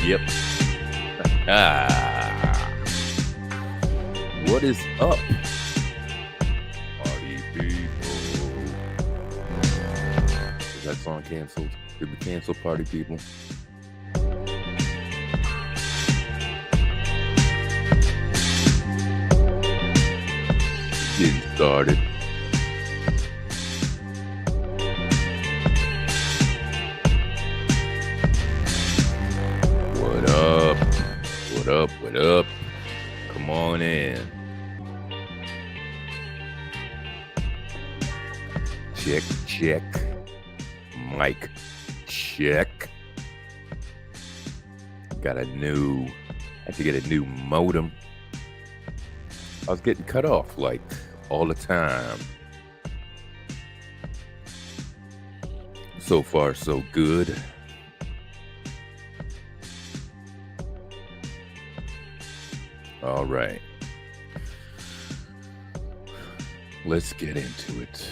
Yep. Ah. What is up, party people? Is that song canceled? Did we cancel party people? Getting started. What up? What up? What up? Come on in. Check, check. Mic check. Had to get a new modem. I was getting cut off like all the time. So far, so good. All right. Let's get into it.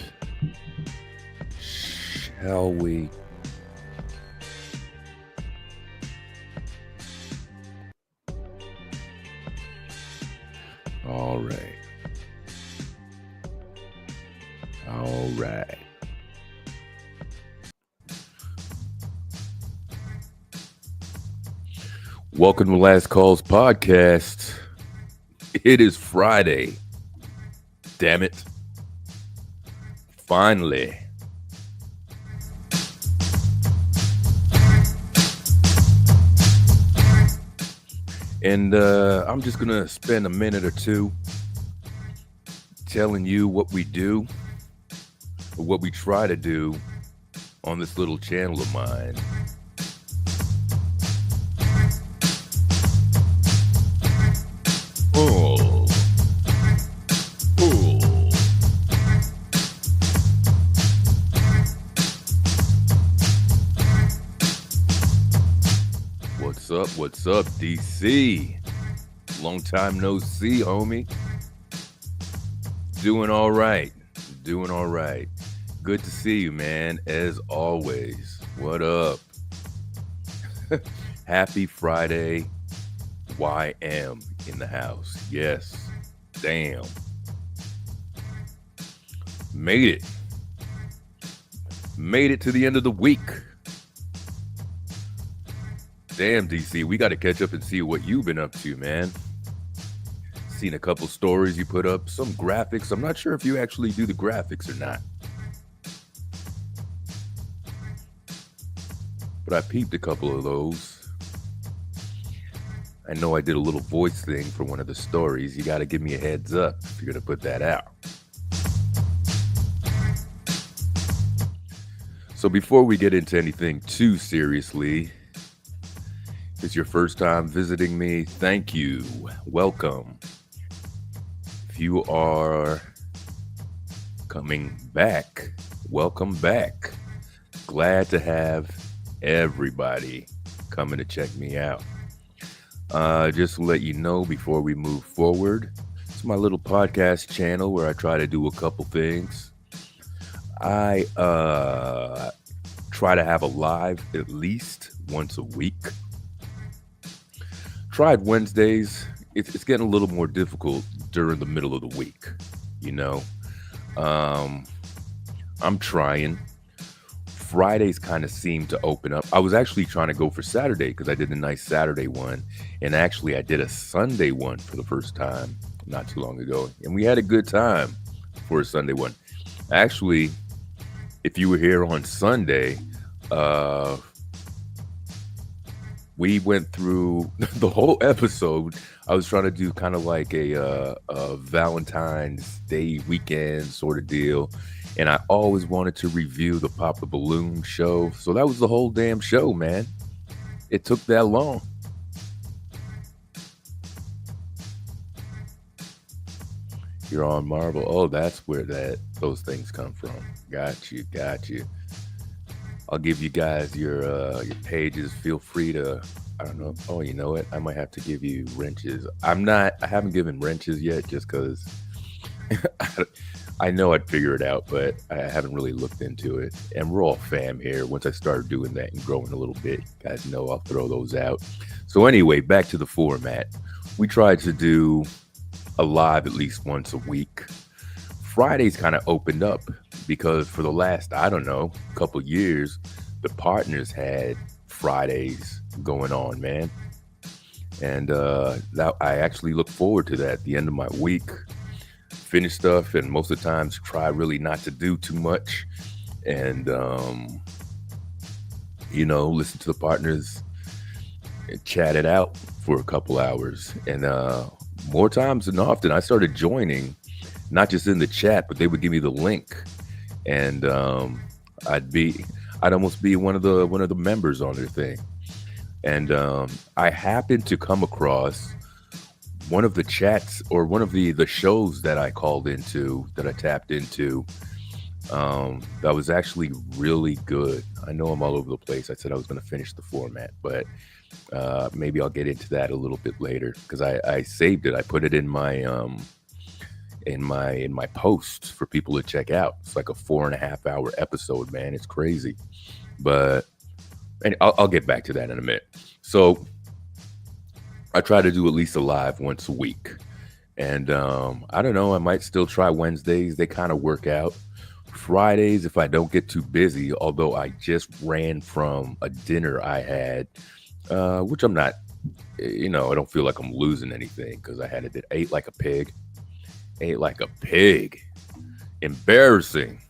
Shall we? All right. All right. Welcome to Last Calls Podcast. It is Friday. Damn it. Finally. And I'm just going to spend a minute or two telling you what we do, or what we try to do on this little channel of mine. Oh. Oh. What's up, DC? Long time no see, homie. Doing all right. Good to see you, man, as always. What up? Happy Friday. YM in the house. Yes. Damn. Made it to the end of the week. Damn, DC, we got to catch up and see what you've been up to, man. Seen a couple stories you put up, some graphics. I'm not sure if you actually do the graphics or not. But I peeped a couple of those. I know I did a little voice thing for one of the stories. You got to give me a heads up if you're going to put that out. So before we get into anything too seriously, if it's your first time visiting me, thank you. Welcome. If you are coming back, welcome back. Glad to have everybody coming to check me out. Just to let you know before we move forward, it's my little podcast channel where I try to do a couple things. I try to have a live at least once a week. Tried Wednesdays. It's getting a little more difficult during the middle of the week, you know. I'm trying. Fridays kind of seem to open up. I was actually trying to go for Saturday because I did a nice Saturday one. And actually, I did a Sunday one for the first time not too long ago. And we had a good time for a Sunday one. Actually, if you were here on Sunday, we went through the whole episode. I was trying to do kind of like a Valentine's Day weekend sort of deal. And I always wanted to review the Pop the Balloon show. So that was the whole damn show, man. It took that long. You're on Marvel. Oh, that's where those things come from. Got you. I'll give you guys your pages. Feel free to, I don't know. Oh, you know what? I might have to give you wrenches. I haven't given wrenches yet just because I know I'd figure it out, but I haven't really looked into it. And we're all fam here. Once I start doing that and growing a little bit, you guys know I'll throw those out. So anyway, back to the format. We tried to do a live at least once a week. Fridays kind of opened up because for the last, I don't know, couple years, the partners had Fridays going on, man. And that I actually look forward to that at the end of my week. Finish stuff, and most of the times try really not to do too much, and listen to the partners and chat it out for a couple hours. And more times than often, I started joining, not just in the chat, but they would give me the link, and I'd almost be one of the members on their thing. And I happened to come across one of the chats or one of the shows that I called into, that I tapped into, that was actually really good. I know I'm all over the place. I said I was going to finish the format, but maybe I'll get into that a little bit later, because I saved it. I put it in my post for people to check out. It's like a 4.5 hour episode, man. It's crazy, but I'll get back to that in a minute. So I try to do at least a live once a week. And I don't know, I might still try Wednesdays. They kind of work out. Fridays, if I don't get too busy, although I just ran from a dinner I had, which I'm not, I don't feel like I'm losing anything, because I ate like a pig. Embarrassing.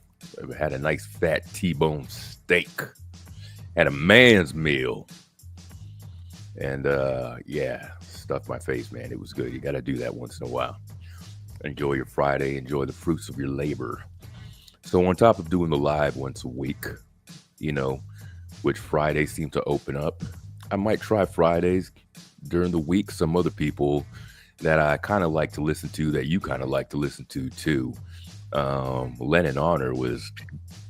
I had a nice fat T-bone steak. Had a man's meal. And stuffed my face, man. It was good. You got to do that once in a while. Enjoy your Friday. Enjoy the fruits of your labor. So on top of doing the live once a week, which Fridays seem to open up, I might try Fridays during the week. Some other people that I kind of like to listen to, that you kind of like to listen to too. Lennon Honor was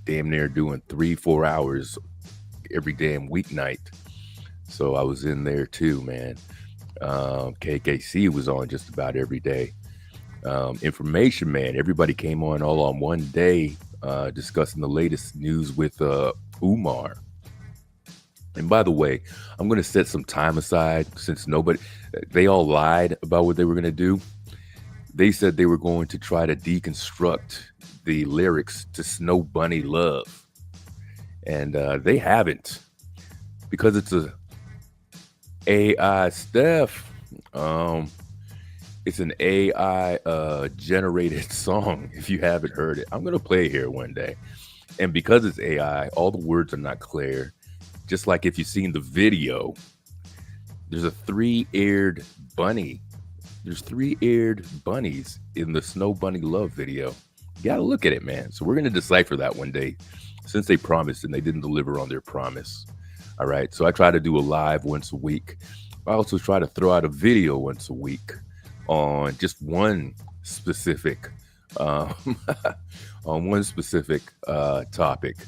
damn near doing 3-4 hours every damn weeknight. So I was in there too, man. KKC was on just about every day. Information Man, everybody came on all on one day, discussing the latest news with Umar. And by the way, I'm going to set some time aside, since they all lied about what they were going to do. They said they were going to try to deconstruct the lyrics to Snow Bunny Love. And they haven't, because it's a AI Steph. It's an AI generated song. If you haven't heard it, I'm going to play it here one day. And because it's AI, all the words are not clear. Just like if you've seen the video, there's a 3-eared bunny. There's 3-eared bunnies in the Snow Bunny Love video. You got to look at it, man. So we're going to decipher that one day, since they promised and they didn't deliver on their promise. All right. So I try to do a live once a week. I also try to throw out a video once a week on just one specific on one specific topic.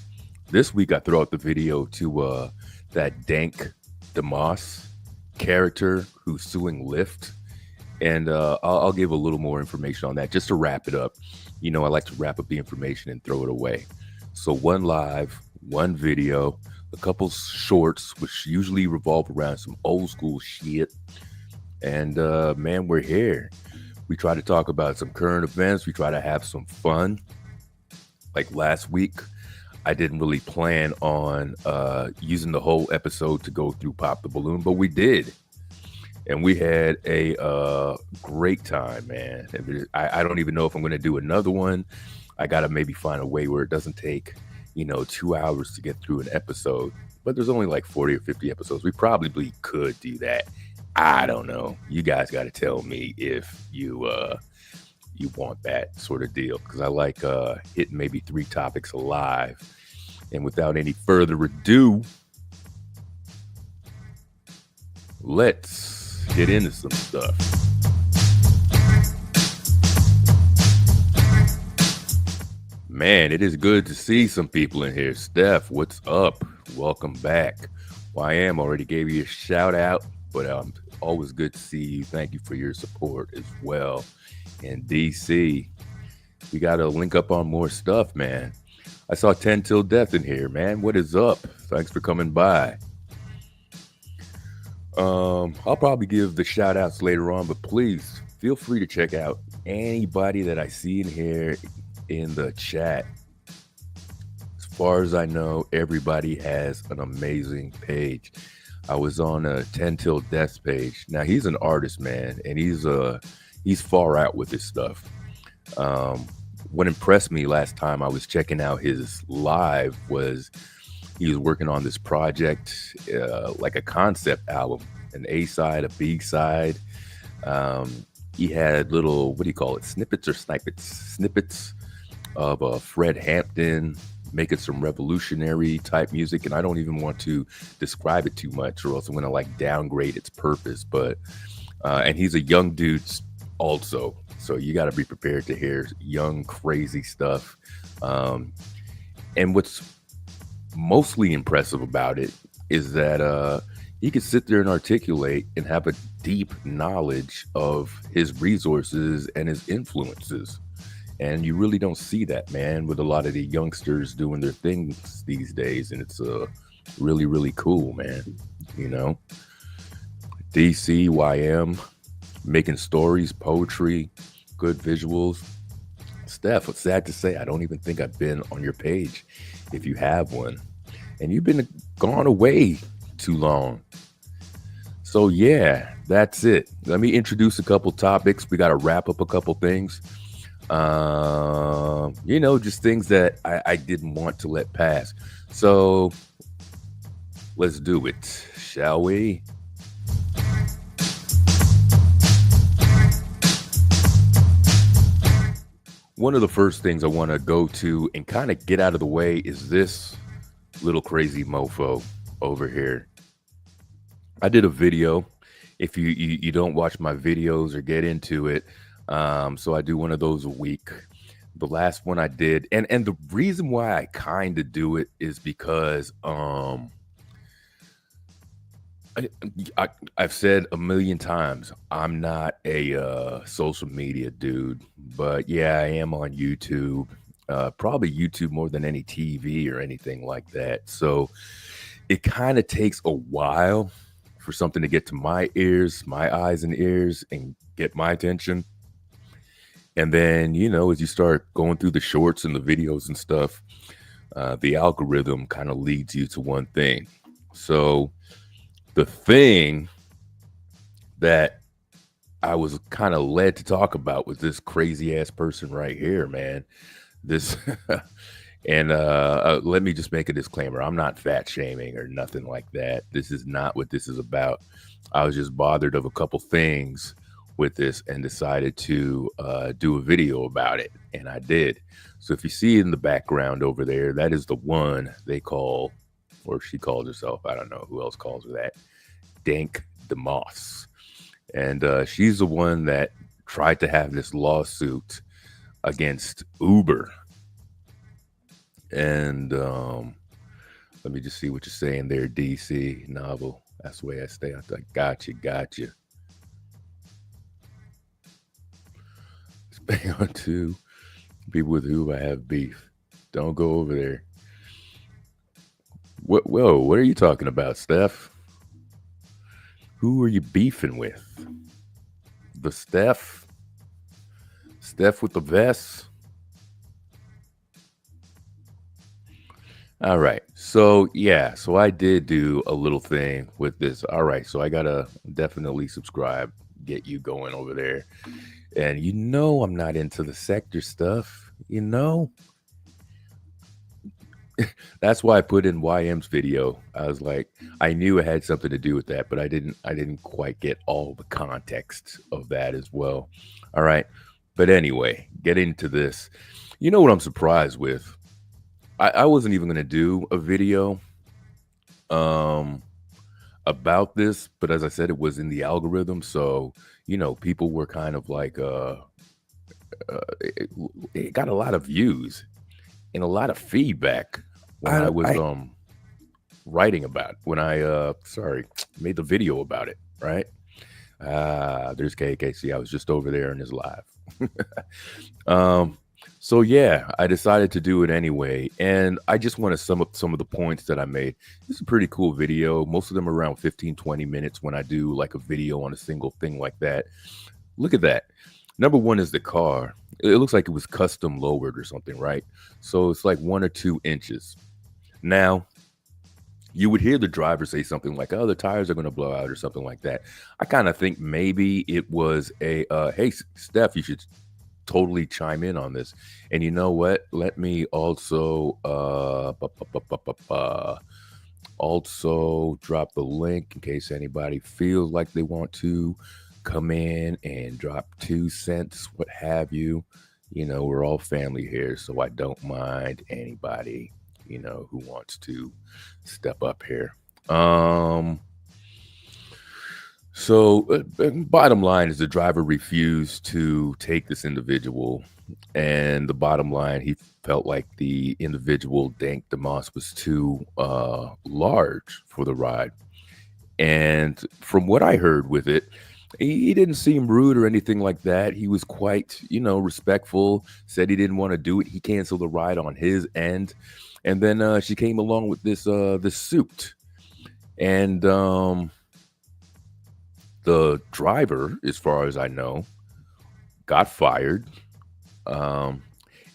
This week I throw out the video to that Dank DeMoss character who's suing Lyft, and I'll give a little more information on that just to wrap it up. I like to wrap up the information and throw it away. So one live, one video, a couple shorts, which usually revolve around some old school shit. And man, we're here. We try to talk about some current events. We try to have some fun. Like last week, I didn't really plan on using the whole episode to go through Pop the Balloon, but we did. And we had a great time, man. I don't even know if I'm going to do another one. I got to maybe find a way where it doesn't take, 2 hours to get through an episode. But there's only like 40 or 50 episodes. We probably could do that. I don't know. You guys got to tell me if you want that sort of deal, because I like hitting maybe 3 topics alive. And without any further ado, let's get into some stuff. Man, it is good to see some people in here. Steph, what's up? Welcome back. YM already gave you a shout out, but always good to see you. Thank you for your support as well. And DC, We got to link up on more stuff, man. I saw 10 Till Death in here, man. What is up? Thanks for coming by. I'll probably give the shout outs later on, but please feel free to check out anybody that I see in here in the chat. As far as I know, everybody has an amazing page. I was on a 10 Till Death page. Now he's an artist, man, and he's far out with his stuff. What impressed me last time I was checking out his live was he was working on this project, like a concept album, an A side, a B side. He had little, what do you call it, snippets or snippets of Fred Hampton making some revolutionary type music. And I don't even want to describe it too much, or else I'm going to like downgrade its purpose. But, and he's a young dude also. So you got to be prepared to hear young, crazy stuff. And what's mostly impressive about it is that he could sit there and articulate and have a deep knowledge of his resources and his influences. And you really don't see that, man, with a lot of the youngsters doing their things these days. And it's really, really cool, man. You know, DCYM, making stories, poetry, good visuals. Steph, it's sad to say, I don't even think I've been on your page if you have one. And you've been gone away too long. So yeah, that's it. Let me introduce a couple topics. We got to wrap up a couple things. You know, just things that I didn't want to let pass. So let's do it, shall we? One of the first things I want to go to and kind of get out of the way is this little crazy mofo over here. I did a video. If you don't watch my videos or get into it, so I do one of those a week. The last one I did, and the reason why I kind of do it is because I've said a million times I'm not a social media dude, but yeah, I am on YouTube. Probably YouTube more than any TV or anything like that. So it kind of takes a while for something to get to my ears, my eyes and ears, and get my attention. And then, you know, as you start going through the shorts and the videos and stuff, the algorithm kind of leads you to one thing. So the thing that I was kind of led to talk about was this crazy ass person right here, man. This and let me just make a disclaimer. I'm not fat shaming or nothing like that. This is not what this is about. I was just bothered of a couple things with this and decided to do a video about it, and I did. So if you see in the background over there, that is the one they call, or she calls herself, I don't know who else calls her that, Dank DeMoss. And she's the one that tried to have this lawsuit against Uber. And let me just see what you're saying there, DC Novel. That's the way I stay. I thought, gotcha. Bang on to people with whom I have beef. Don't go over there. What are you talking about, Steph? Who are you beefing with? The Steph with the vest? All right. So yeah, so I did do a little thing with this. All right. So I gotta definitely subscribe, get you going over there. And you know I'm not into the sector stuff, you know? That's why I put in YM's video. I was like, I knew it had something to do with that, but I didn't quite get all the context of that as well. All right. But anyway, get into this. You know what I'm surprised with? I wasn't even gonna do a video about this, but as I said, it was in the algorithm. So, you know, people were kind of like it got a lot of views and a lot of feedback when I was writing about it, when I made the video about it, right? There's KKC. I was just over there in his live. So yeah, I decided to do it anyway, and I just want to sum up some of the points that I made. It's a pretty cool video. Most of them are around 15, 20 minutes when I do like a video on a single thing like that. Look at that. Number one is the car. It looks like it was custom lowered or something, right? So it's like 1 or 2 inches. Now, you would hear the driver say something like, "Oh, the tires are going to blow out," or something like that. I kind of think maybe it was a, "Hey, Steph, you should totally chime in on this." And you know what? Let me also also drop the link in case anybody feels like they want to come in and drop 2 cents, what have you. You know, we're all family here, so I don't mind anybody, who wants to step up here. Um, so bottom line is the driver refused to take this individual, and the bottom line, he felt like the individual, Dank DeMoss, was too large for the ride. And from what I heard with it, he didn't seem rude or anything like that. He was quite, respectful. Said he didn't want to do it. He canceled the ride on his end, and then she came along with this suit, and the driver, as far as I know, got fired. Um,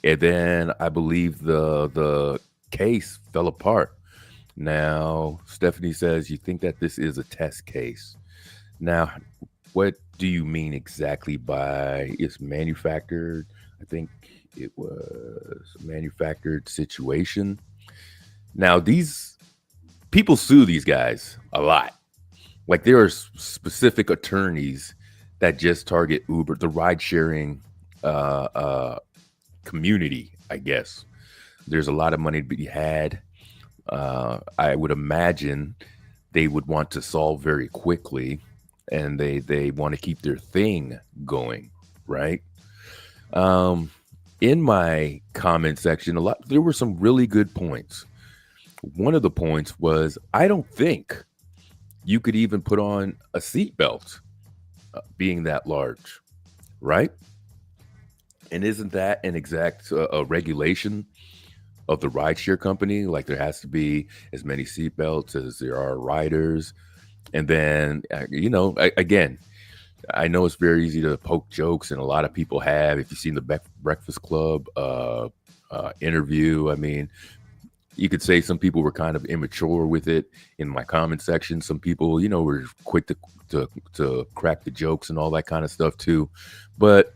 and then I believe the case fell apart. Now, Stephanie says, "You think that this is a test case?" Now, what do you mean exactly by it's manufactured? I think it was a manufactured situation. Now, these people sue these guys a lot. Like there are specific attorneys that just target Uber, the ride sharing uh, uh, community, I guess. There's a lot of money to be had. I would imagine they would want to solve very quickly, and they want to keep their thing going, right? Um, in my comment section, there were some really good points. One of the points was I don't think you could even put on a seatbelt being that large, right? And isn't that an exact regulation of the rideshare company? Like there has to be as many seatbelts as there are riders. And then, again, I know it's very easy to poke jokes, and a lot of people have. If you've seen the Breakfast Club interview, I mean, you could say some people were kind of immature with it in my comment section. Some people, were quick to crack the jokes and all that kind of stuff too. But,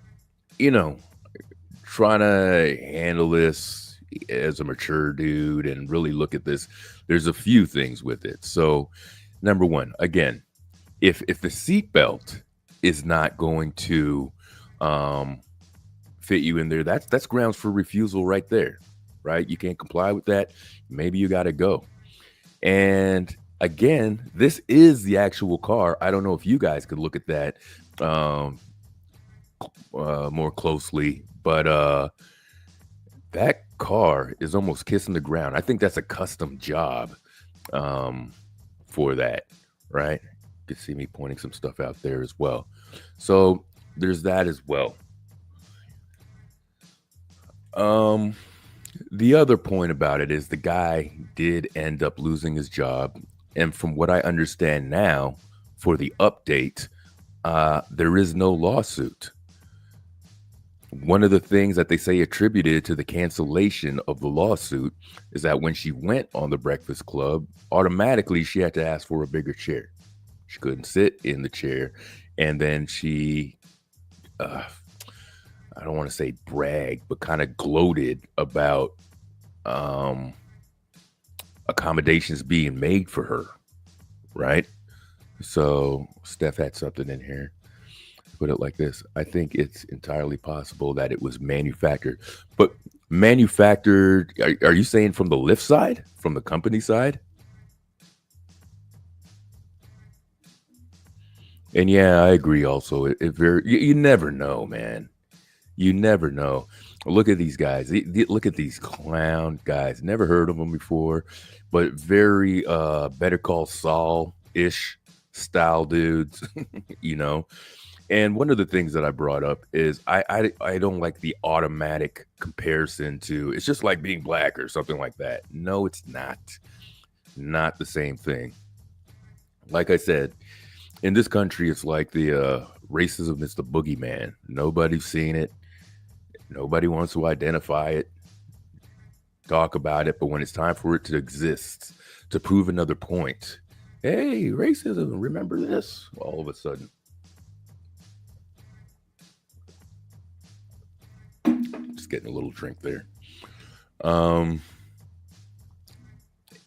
you know, trying to handle this as a mature dude and really look at this, there's a few things with it. So, number one, again, if the seatbelt is not going to fit you in there, that's grounds for refusal right there, right? You can't comply with that. Maybe you got to go. And again, this is the actual car. I don't know if you guys could look at that more closely, but that car is almost kissing the ground. I think that's a custom job for that, right? You can see me pointing some stuff out there as well. So there's that as well. The other point about it is the guy did end up losing his job. And from what I understand now, for the update, there is no lawsuit. One of the things that they say attributed to the cancellation of the lawsuit is that when she went on the Breakfast Club, automatically she had to ask for a bigger chair. She couldn't sit in the chair. And then she, I don't want to say brag, but kind of gloated about accommodations being made for her, right? So Steph had something in here. Put it like this: I think it's entirely possible that it was manufactured. But manufactured, are you saying from the Lyft side, from the company side? And yeah, I agree. Also, you never know, man. You never know. Look at these guys. Look at these clown guys. Never heard of them before, but very Better Call Saul ish style dudes, you know. And one of the things that I brought up is I don't like the automatic comparison to it's just like being black or something like that. No, it's not. Not the same thing. Like I said, in this country, it's like the racism is the boogeyman. Nobody's seen it. Nobody wants to identify it, talk about it. But when it's time for it to exist, to prove another point, hey, racism, remember this? All of a sudden, just getting a little drink there. Um,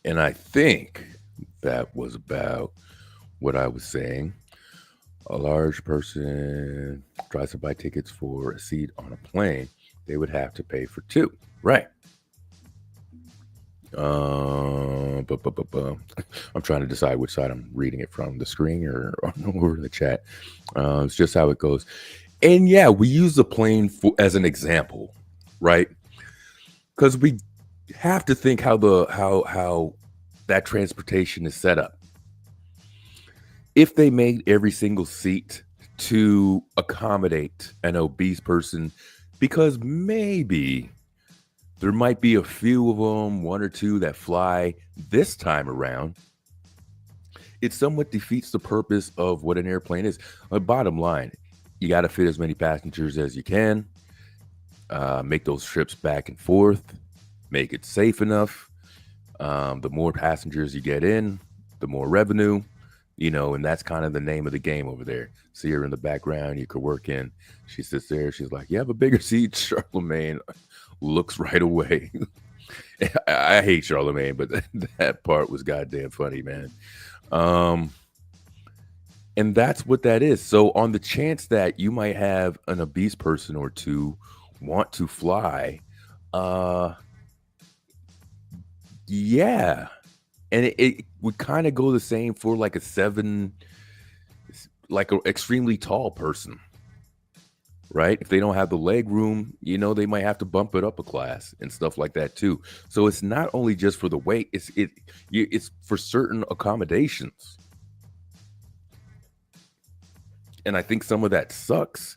and I think that was about what I was saying. A large person tries to buy tickets for a seat on a plane, they would have to pay for two. Right. I'm trying to decide which side I'm reading it from, the screen or over the chat. It's just how it goes. And yeah, we use the plane as an example, right? Because we have to think how that transportation is set up. If they made every single seat to accommodate an obese person, because maybe there might be a few of them, one or two that fly this time around, it somewhat defeats the purpose of what an airplane is. Bottom line, you got to fit as many passengers as you can, make those trips back and forth, make it safe enough. The more passengers you get in, the more revenue, and that's kind of the name of the game over there. See her in the background, you could work in. She sits there, she's like, you have a bigger seat, Charlemagne. Looks right away. I hate Charlemagne, but that part was goddamn funny, man. And that's what that is. So on the chance that you might have an obese person or two want to fly, yeah. And it would kind of go the same for like an extremely tall person. Right? If they don't have the leg room, they might have to bump it up a class and stuff like that too. So it's not only just for the weight, it's for certain accommodations. And I think some of that sucks,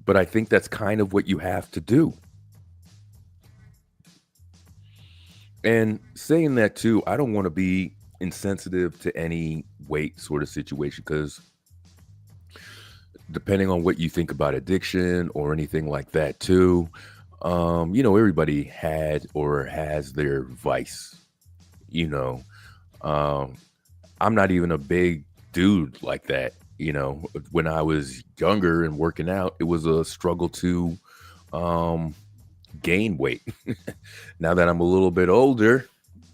but I think that's kind of what you have to do. And saying that too, I don't want to be insensitive to any weight sort of situation, because depending on what you think about addiction or anything like that too, everybody had or has their vice. I'm not even a big dude like that. When I was younger and working out, it was a struggle to gain weight. Now that I'm a little bit older,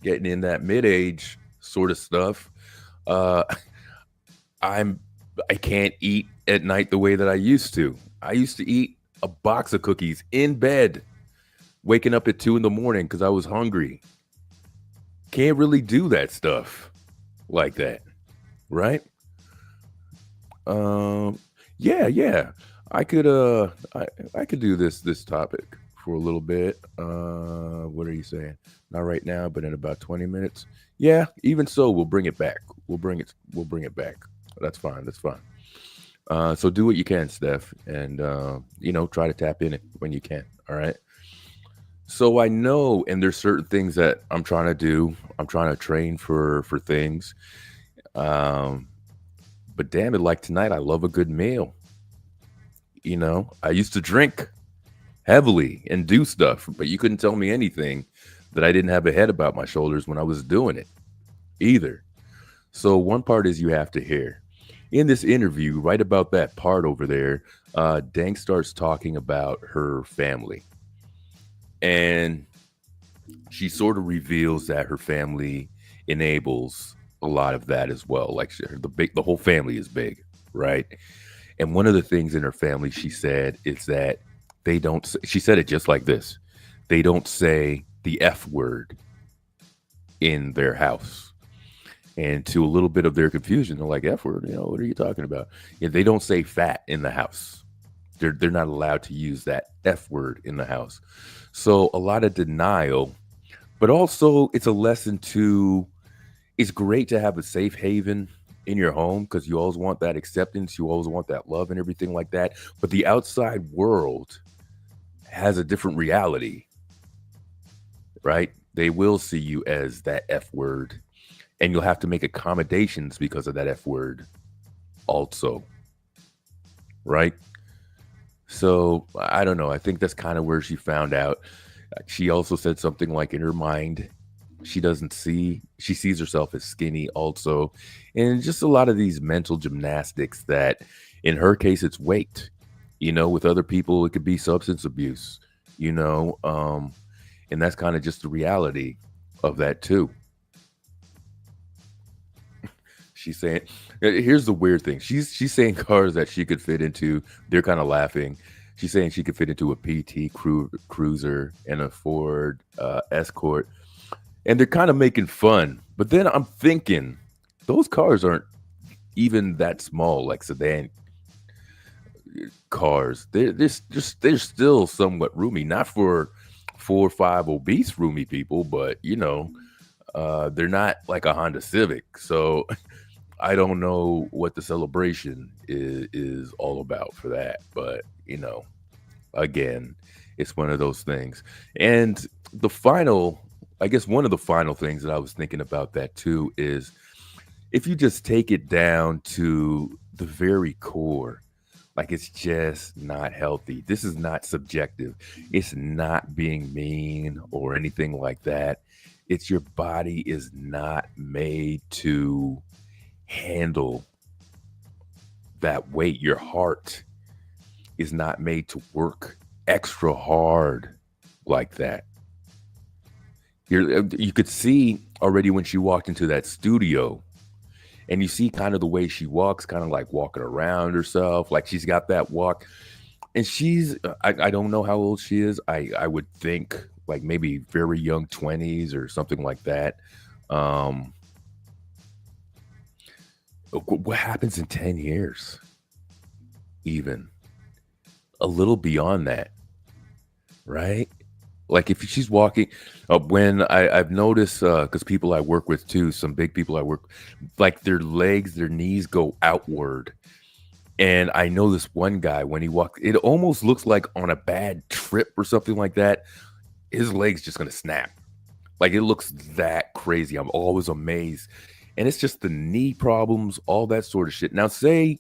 getting in that mid-age sort of stuff, I can't eat at night the way that I used to. I used to eat a box of cookies in bed, waking up at 2 a.m. because I was hungry. Can't really do that stuff like that, right? Yeah. I could I could do this topic for a little bit. What are you saying? Not right now, but in about 20 minutes. Yeah, even so, we'll bring it back. We'll bring it back. That's fine. That's fine. So do what you can, Steph, and try to tap in it when you can. All right. So I know, and there's certain things that I'm trying to do. I'm trying to train for things. But damn it, like tonight, I love a good meal. I used to drink heavily and do stuff, but you couldn't tell me anything that I didn't have a head about my shoulders when I was doing it either. So one part is you have to hear. In this interview, right about that part over there, Dank starts talking about her family. And she sort of reveals that her family enables a lot of that as well. Like the whole family is big, right? And one of the things in her family, she said, is that they don't, she said it just like this. They don't say the F word in their house. And to a little bit of their confusion, they're like, F word, what are you talking about? Yeah, they don't say fat in the house. They're not allowed to use that F word in the house. So a lot of denial, but also it's a lesson to, it's great to have a safe haven in your home because you always want that acceptance, you always want that love and everything like that. But the outside world has a different reality, right? They will see you as that F word, and you'll have to make accommodations because of that F word, also, right? So I don't know. I think that's kind of where she found out. She also said something like in her mind, she sees herself as skinny also. And just a lot of these mental gymnastics that in her case, it's weight. With other people, it could be substance abuse, you know, and that's kind of just the reality of that too. She's saying, here's the weird thing. She's saying cars that she could fit into. They're kind of laughing. She's saying she could fit into a PT Cruiser and a Ford Escort, and they're kind of making fun. But then I'm thinking, those cars aren't even that small, like sedan cars. They're still somewhat roomy, not for 4 or 5 obese roomy people, but they're not like a Honda Civic. So I don't know what the celebration is all about for that, but again, it's one of those things. And the final, I guess, one of the final things that I was thinking about that too is if you just take it down to the very core, like it's just not healthy. This is not subjective. It's not being mean or anything like that. It's your body is not made to handle that weight. Your heart is not made to work extra hard like that. You could see already when she walked into that studio, and you see kind of the way she walks, kind of like walking around herself, like she's got that walk. And I don't know how old she is. I would think like maybe very young 20s or something like that. Um, what happens in 10 years? Even a little beyond that, right? Like if she's walking, when I've noticed, because people I work with too, some big people I work, like their legs, their knees go outward. And I know this one guy, when he walks, it almost looks like on a bad trip or something like that. His leg's just gonna snap. Like it looks that crazy. I'm always amazed. And it's just the knee problems, all that sort of shit. Now, say,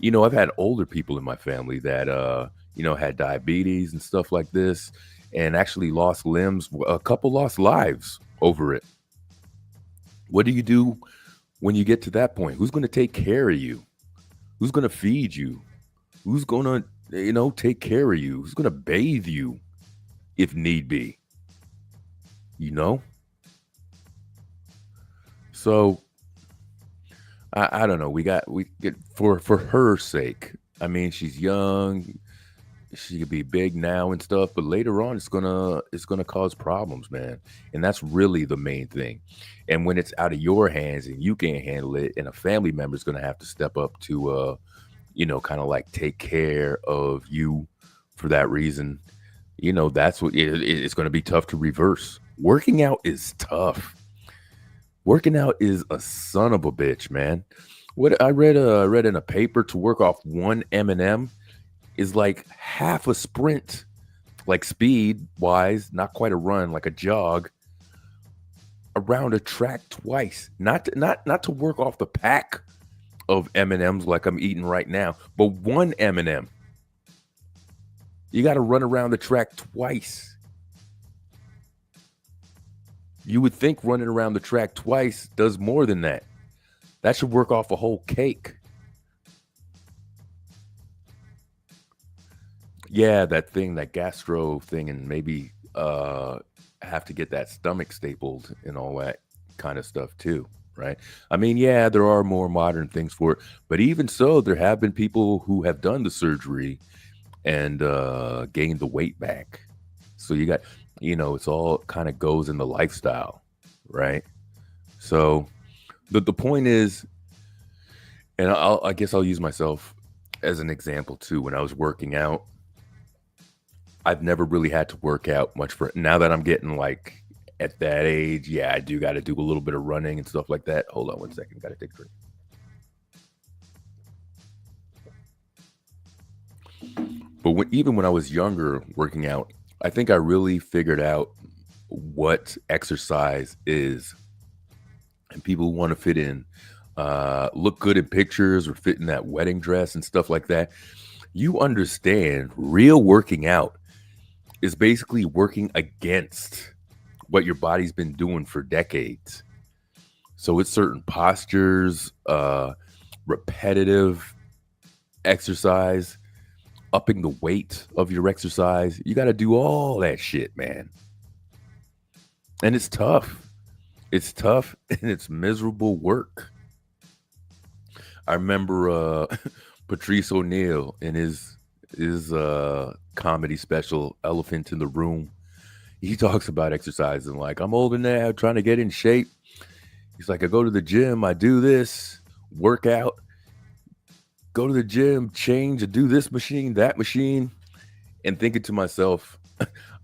I've had older people in my family that had diabetes and stuff like this and actually lost limbs. A couple lost lives over it. What do you do when you get to that point? Who's going to take care of you? Who's going to feed you? Who's going to, take care of you? Who's going to bathe you if need be? So I don't know. We get for her sake. I mean, she's young. She could be big now and stuff, but later on, it's gonna cause problems, man. And that's really the main thing. And when it's out of your hands and you can't handle it, and a family member is gonna have to step up to, kind of like take care of you for that reason. That's what it's gonna be tough to reverse. Working out is tough. Working out is a son of a bitch, man. What I read in a paper to work off one M&M is like half a sprint, like speed wise, not quite a run, like a jog around a track twice. Not to work off the pack of M&Ms like I'm eating right now, but one M&M. You got to run around the track twice. You would think running around the track twice does more than that. That should work off a whole cake. Yeah, that thing, that gastro thing, and maybe have to get that stomach stapled and all that kind of stuff too, right? I mean, yeah, there are more modern things for it, but even so, there have been people who have done the surgery and gained the weight back. So it's all kind of goes in the lifestyle, right? So the point is, and I guess I'll use myself as an example too. When I was working out, I've never really had to work out much for now that I'm getting like at that age. Yeah, I do got to do a little bit of running and stuff like that. Hold on one second, got to take a drink. But even when I was younger working out, I think I really figured out what exercise is. And people want to fit in, look good in pictures or fit in that wedding dress and stuff like that. You understand real working out is basically working against what your body's been doing for decades. So it's certain postures, repetitive exercise, upping the weight of your exercise. You got to do all that shit, man. And it's tough. It's tough and it's miserable work. I remember Patrice O'Neal in his comedy special Elephant in the Room. He talks about exercise and like, I'm older now, trying to get in shape. He's like, I go to the gym, I do this, work out, go to the gym, change, and do this machine, that machine, and thinking to myself,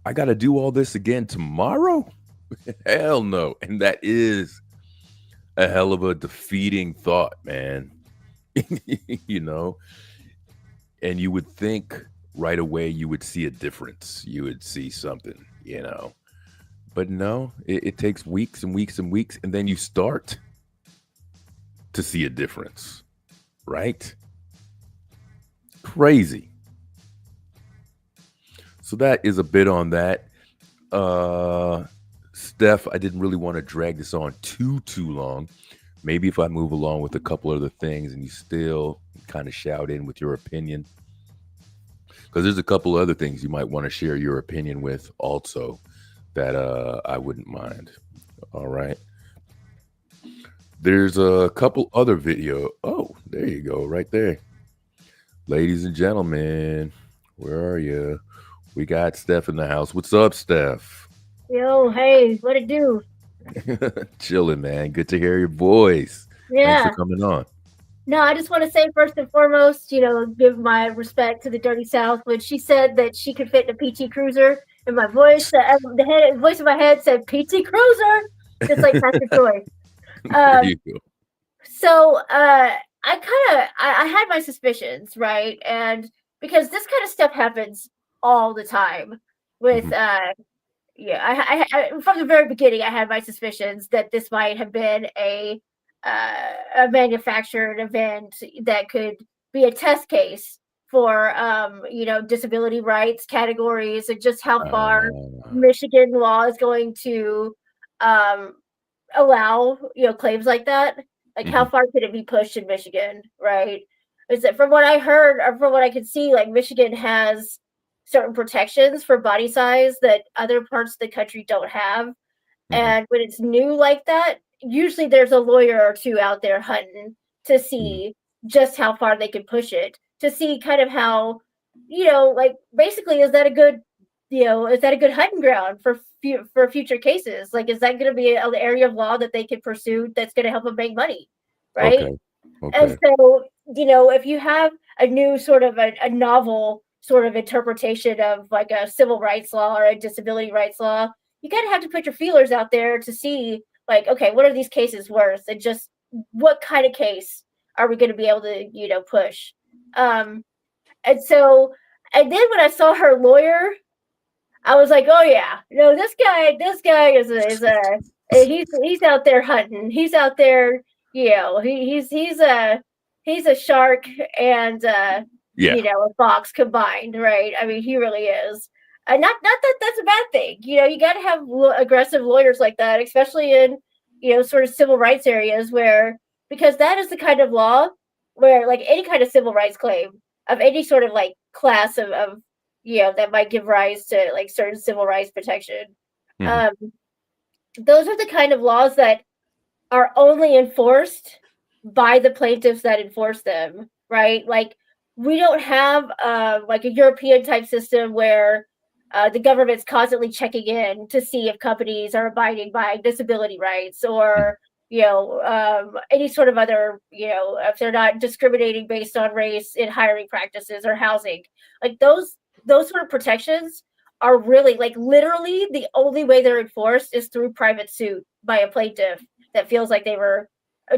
I got to do all this again tomorrow? Hell no. And that is a hell of a defeating thought, man. You know? And you would think right away you would see a difference. You would see something, you know? But no, it takes weeks and weeks and weeks, and then you start to see a difference, right? Crazy. So that is a bit on that. Steph, I didn't really want to drag this on too long. Maybe if I move along with a couple other things and you still kind of shout in with your opinion. Because there's a couple other things you might want to share your opinion with also that I wouldn't mind. All right. There's a couple other video. Oh, there you go, right there. Ladies and gentlemen, where are you? We got Steph in the house. What's up, Steph? Yo, hey, what it do? Chilling, man. Good to hear your voice. Thanks for Yeah. coming on. No, I just want to say first and foremost, give my respect to the Dirty South when she said that she could fit in a PT Cruiser, and my voice, the voice in my head said PT Cruiser, just like Pastor Joy. There you go. So I had my suspicions, right? And because this kind of stuff happens all the time with yeah, from the very beginning, I had my suspicions that this might have been a manufactured event that could be a test case for disability rights categories and just how far Michigan law is going to um, allow claims like that. Like how far could it be pushed in Michigan, right? Is that from what I heard or from what I could see, like Michigan has certain protections for body size that other parts of the country don't have. And when it's new like that, usually there's a lawyer or two out there hunting to see just how far they can push it, to see kind of how, like basically, is that a good hunting ground for future cases? Like, is that going to be an area of law that they can pursue that's going to help them make money, right? Okay. And so, if you have a new sort of a novel sort of interpretation of like a civil rights law or a disability rights law, you kind of have to put your feelers out there to see, like, okay, what are these cases worth, and just what kind of case are we going to be able to, push? And so, and then when I saw her lawyer, I was like, oh yeah, no, this guy is he's out there hunting. He's out there, he's a shark and a fox combined, right? I mean, he really is. Not that that's a bad thing. You got to have aggressive lawyers like that, especially in sort of civil rights areas because that is the kind of law where like any kind of civil rights claim of any sort of like class of that might give rise to like certain civil rights protection. Those are the kind of laws that are only enforced by the plaintiffs that enforce them, right? Like we don't have like a European type system where the government's constantly checking in to see if companies are abiding by disability rights or any sort of other if they're not discriminating based on race in hiring practices or housing. Like those sort of protections are really like literally the only way they're enforced is through private suit by a plaintiff that feels like they were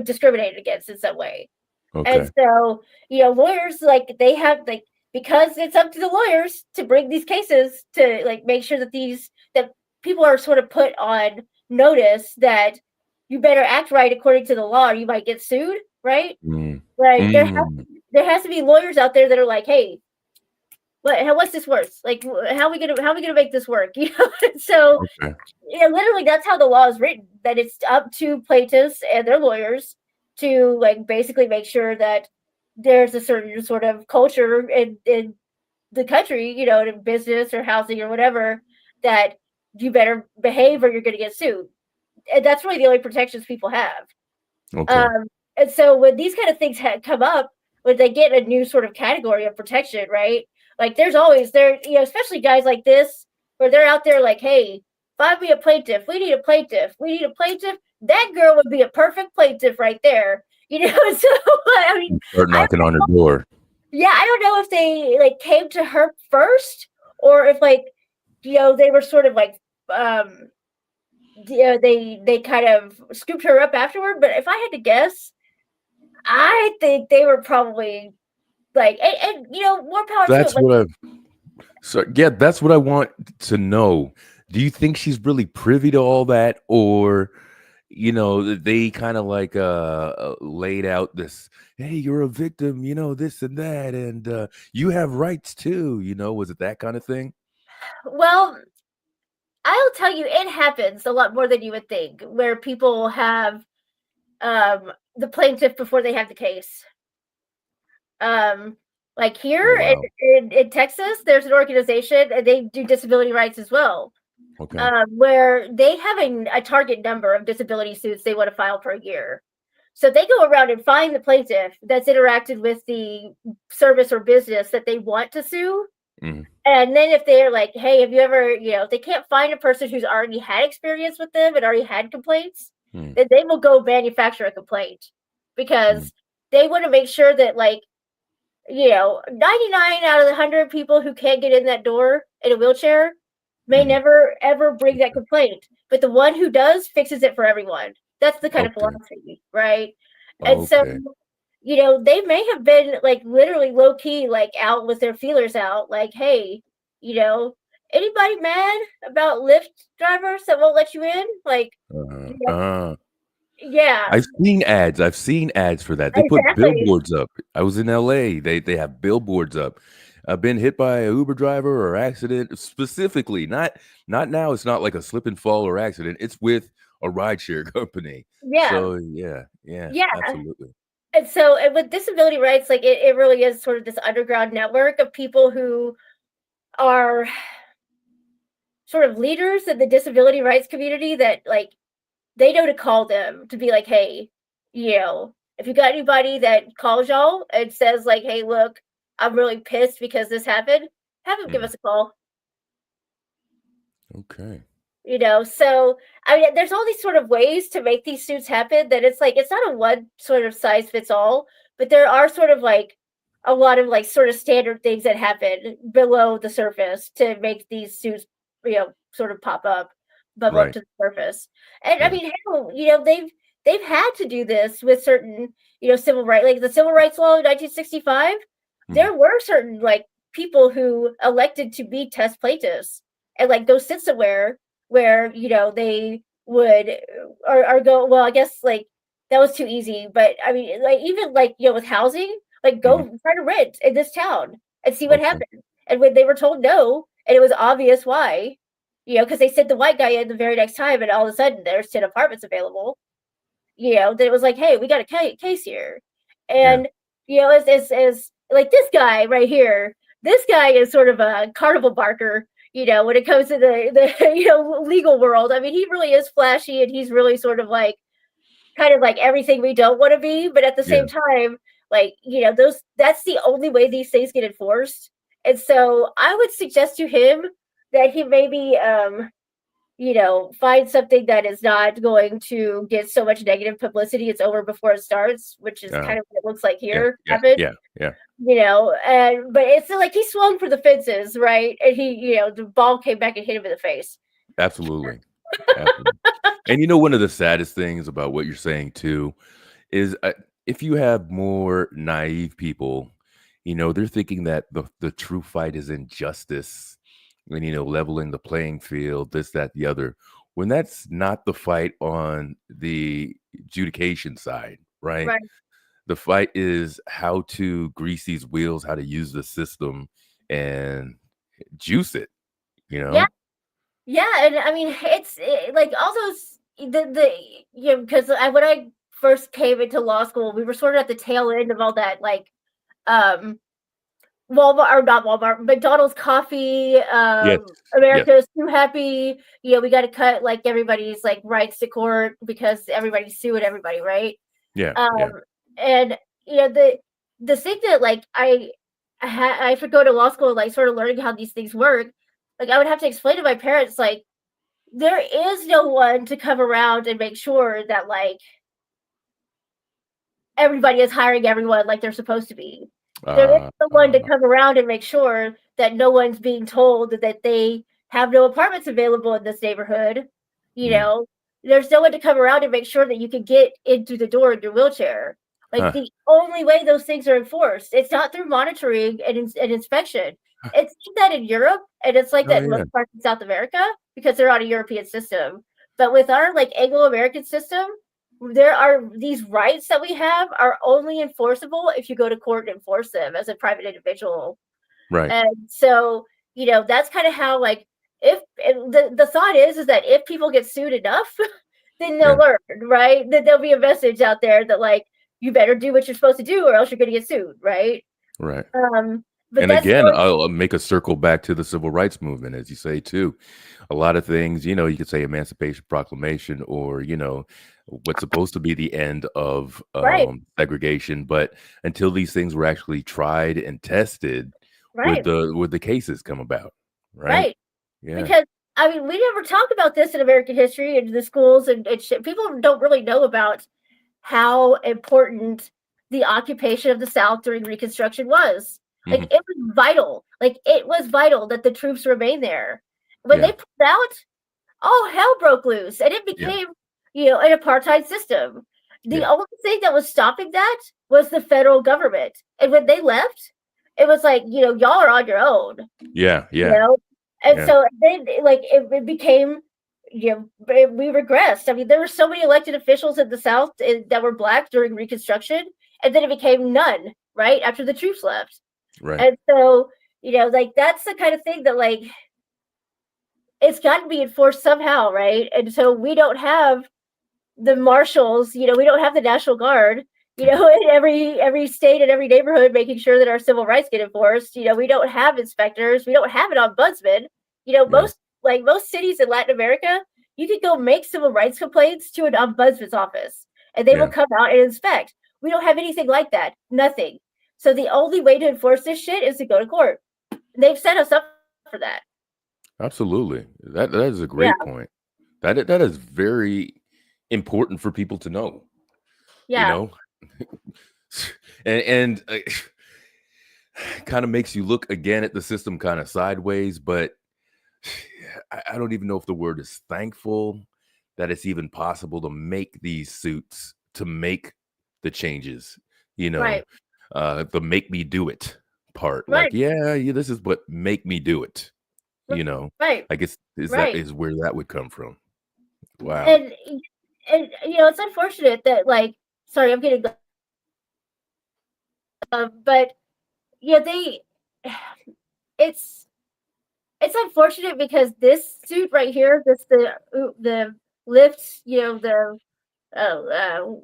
discriminated against in some way. Okay. And so, lawyers, like they have like because it's up to the lawyers to bring these cases to like make sure that that people are sort of put on notice that you better act right according to the law or you might get sued, right? Mm. Like Mm. there has to be lawyers out there that are like, hey, what's this worth? Like how are we gonna make this work? You know, so Okay. yeah, literally that's how the law is written, that it's up to plaintiffs and their lawyers to like basically make sure that there's a certain sort of culture in the country, you know, in business or housing or whatever, that you better behave or you're going to get sued. And that's really the only protections people have. Okay. And so when these kind of things come up, when they get a new sort of category of protection, right? Like there's always there, you know, especially guys like this, where they're out there like, hey, find me a plaintiff. We need a plaintiff. We need a plaintiff. That girl would be a perfect plaintiff right there. You know, so I mean, Start knocking on her door. yeah, I don't know if they like came to her first or if like, you know, they were sort of like you know, they kind of scooped her up afterward. But if I had to guess, I think they were probably like, and you know, more power to it. That's Like, what that's what I want to know. Do you think she's really privy to all that, or you know, they kind of like laid out this, hey, you're a victim, you know, this and that, and you have rights too, you know, was it that kind of thing? well, I'll tell you, it happens a lot more than you would think, where people have the plaintiff before they have the case. Like here Wow. in Texas, there's an organization and they do disability rights as well. Okay. Where they have a target number of disability suits they want to file per year. So they go around and find the plaintiff that's interacted with the service or business that they want to sue. Mhm. And then if they're like, hey, have you ever, you know, if they can't find a person who's already had experience with them and already had complaints, Mm. then they will go manufacture a complaint because they want to make sure that, like, you know, 99 out of the 100 people who can't get in that door in a wheelchair may never ever bring that complaint, but the one who does fixes it for everyone. That's the kind of Okay. philosophy, right? And so, Okay. you know, they may have been like literally low key, like out with their feelers out, like, hey, you know, anybody mad about Lyft drivers that won't let you in? Like, you know, yeah, I've seen ads for that. They put exactly. billboards up. I was in LA. They have billboards up. I've been hit by a Uber driver or accident specifically. Not now. It's not like a slip and fall or accident. It's with a rideshare company. Yeah, So yeah, yeah. absolutely. And so, and with disability rights, like it really is sort of this underground network of people who are sort of leaders in the disability rights community that like they know to call them to be like, hey, you know, if you got anybody that calls y'all and says like, hey, look, I'm really pissed because this happened, have them give Mhm. us a call. Okay. You know, so I mean, there's all these sort of ways to make these suits happen that it's like it's not a one sort of size fits all, but there are sort of like a lot of like sort of standard things that happen below the surface to make these suits, you know, sort of bubble up Right. to the surface. And I Right. mean, hell, you know, they've had to do this with certain, you know, civil rights, like the civil rights law of 1965. Mhm. There were certain like people who elected to be test plaintiffs and like go sit somewhere where, you know, they would or go, well, I guess like that was too easy, but I mean, like even like, you know, with housing, like go Mhm. try to rent in this town and see what Okay. happened. And when they were told no, and it was obvious why, you know, because they sent the white guy in the very next time, and all of a sudden there's 10 apartments available, you know, that it was like, hey, we got a case here. Yeah. And, you know, as like this guy right here, this guy is sort of a carnival barker, you know, when it comes to the you know, legal world. I mean, he really is flashy and he's really sort of like kind of like everything we don't want to be, but at the Yeah. same time, like, you know, those that's the only way these things get enforced. And so I would suggest to him that he maybe you know, find something that is not going to get so much negative publicity. It's over before it starts, which is Uh, kind of what it looks like yeah. here Yeah. happened, Yeah. Yeah. you know. And but it's like he swung for the fences, right? And he, you know, the ball came back and hit him in the face. Absolutely. Absolutely. And you know, one of the saddest things about what you're saying too is if you have more naive people they're thinking that the true fight is in justice and, leveling the playing field, this, that, the other, when that's not the fight on the adjudication side, right? Right. The fight is how to grease these wheels, how to use the system and juice it, you Yeah. know? Yeah. And I mean, like all those, because when I first came into law school, we were sort of at the tail end of all that, like, um, Walmart or not Walmart, McDonald's coffee, Yes. Yes. America's too happy. We got to cut like everybody's like rights to court because everybody's suing everybody, right? Yeah. Yeah. Um, and the thing that like I could go to law school, like sort of learning how these things work. Like I would have to explain to my parents, like there is no one to come around and make sure that like everybody is hiring everyone like they're supposed to be. There is Uh, someone to uh, come around and make sure that no one's being told that they have no apartments available in this neighborhood. You mm, know, there's no one to come around and make sure that you can get into the door in your wheelchair. Like huh. the only way those things are enforced, it's not through monitoring and inspection. It's like that in Europe, and it's like Oh, that in yeah. most parts of South America because they're on a European system. But with our like Anglo-American system, there are these rights that we have are only enforceable if you go to court and enforce them as a private individual. Right. And so, that's kind of how like if and the thought is that if people get sued enough, then they'll Yeah. learn, right? That there'll be a message out there that like you better do what you're supposed to do or else you're going to get sued, right? Right. But And that's again, the I'll make a circle back to the civil rights movement, as you say, too. A lot of things, you could say Emancipation Proclamation or, what's supposed to be the end of right, segregation. But until these things were actually tried and tested, right, would the cases come about, right? right. Yeah. Because I mean, we never talk about this in American history and the schools and shit. People don't really know about how important the occupation of the South during Reconstruction was. Like Hmm. it was vital. Like it was vital that the troops remain there. When they Yeah. pulled out, all hell broke loose, and it Yeah. became, an apartheid system. The Yeah. only thing that was stopping that was the federal government. And when they left, it was like, y'all are on your own, Yeah. you Yeah. know? And Yeah. so then, like, it became, we regressed. I mean, there were so many elected officials in the South that were Black during Reconstruction, and then it became none, right? After the troops left. Right. And so, like, that's the kind of thing that, like, it's got to be enforced somehow, right? And so we don't have the marshals, we don't have the National Guard, Mhm. in every state and every neighborhood making sure that our civil rights get enforced. We don't have inspectors, we don't have an ombudsman. Yeah. Most cities in Latin America, you could go make civil rights complaints to an ombudsman's office and they will Yeah. come out and inspect. We don't have anything like that. Nothing. So the only way to enforce this shit is to go to court. They've set us up for that. Absolutely. That is a Yeah. great point. That is very important for people to know, you Yeah. know? And kind of makes you look again at the system kind of sideways, but I don't even know if the word is thankful that it's even possible to make these suits, to make the changes, you know, Right. the make me do it part. Like, Right. yeah, this is what make me do it. r- You know, Right. I guess Right. is where that would come from. Wow. And it's unfortunate that like sorry, I'm getting but yeah, they it's it's unfortunate because this suit right here, this the lift, the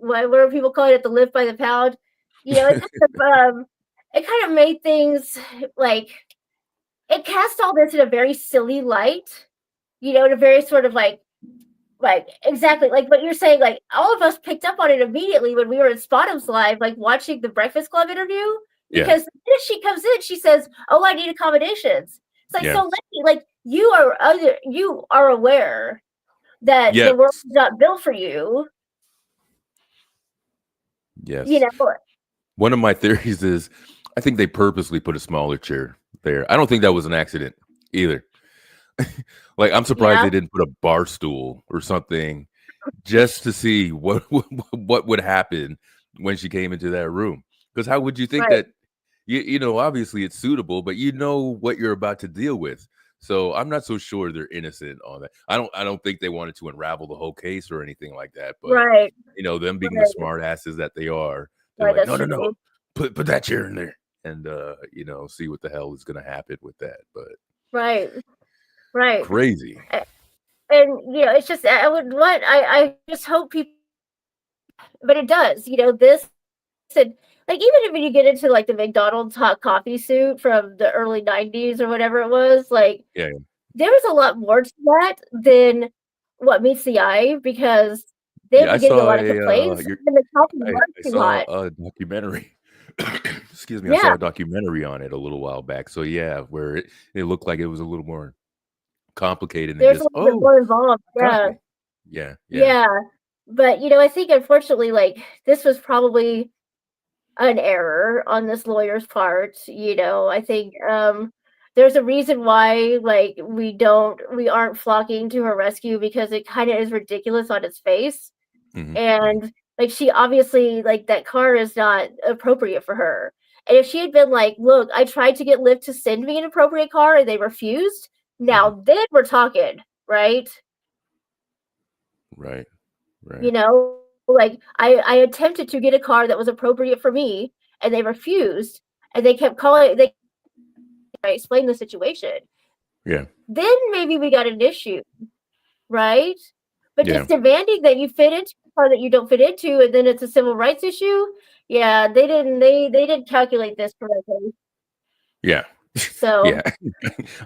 what do people call it, the lift by the pound, it kind of made things like it cast all this in a very silly light, in a very sort of like exactly like what you're saying. Like all of us picked up on it immediately when we were in Spotham's live, like watching the Breakfast Club interview. Yeah. Because the minute she comes in, she says, "Oh, I need accommodations." It's like Yeah. so, like you are aware that Yes. the world is not built for you. You Yes. know, One of my theories is I think they purposely put a smaller chair there. I don't think that was an accident either. Like, I'm surprised yeah, they didn't put a bar stool or something just to see what what would happen when she came into that room. Because how would you think right, that, obviously it's suitable, but you know what you're about to deal with. So I'm not so sure they're innocent on that. I don't think they wanted to unravel the whole case or anything like that. But Right, them being the right, smart asses that they are, they're right. like, That's no, no, no, true. put that chair in there, and see what the hell is gonna happen with that. But Right, right. crazy. A- And it's just I would what I just hope people, but it does. This and like even if you get into like the McDonald's hot coffee suit from the early '90s or whatever it was, like Yeah, there was a lot more to that than what meets the eye because they've yeah. I been getting a saw lot of a complaints your and the coffee I, was I too saw hot. a documentary. Excuse me. I saw Yeah, a documentary on it a little while back. So yeah, where it looked like it was a little more complicated than there's a just, little bit more involved. Yeah, coffee. Yeah, yeah, yeah. But I think unfortunately, like this was probably an error on this lawyer's part. I think there's a reason why like we aren't flocking to her rescue because it kind of is ridiculous on its face. mhm, mhm, And like she obviously like that car is not appropriate for her. And if she had been like, "Look, I tried to get Lyft to send me an appropriate car and they refused," mhm. now then we're talking, right? Right, You right. know, like I attempted to get a car that was appropriate for me and they refused and they kept calling they I explained the situation. Yeah, Then maybe we got an issue, right? But yeah, just demanding that you fit into a car that you don't fit into and then it's a civil rights issue. Yeah, they didn't calculate this correctly. yeah, So yeah.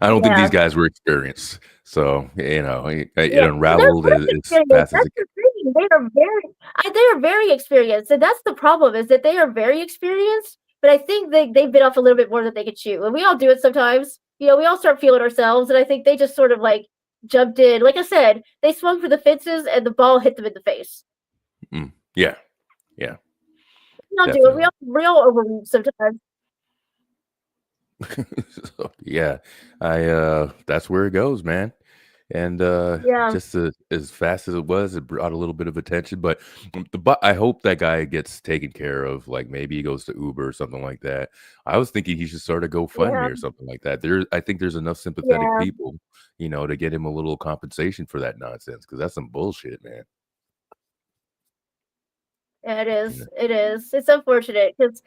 I don't think these yeah. guys were experienced, so it Yeah, well, they're unraveled very as experienced. fast as That's it the thing. They are very experienced, and that's the problem is that they are very experienced. But I think they bit off a little bit more than they could chew, and we all do it sometimes. We all start feeling ourselves, and I think they just sort of like jumped in. Like I said, they swung for the fences, and the ball hit them in the face. can. Yeah, yeah, We all do it. We definitely. all we all overreach sometimes. So, yeah, that's where it goes, man. And Yeah, just as fast as it was, it brought a little bit of attention. But I hope that guy gets taken care of. Like maybe he goes to Uber or something like that. I was thinking he should start a GoFundMe yeah, or something like that. I think there's enough sympathetic yeah. people, to get him a little compensation for that nonsense because that's some bullshit, man. Yeah, it You is. know? It is. It's unfortunate because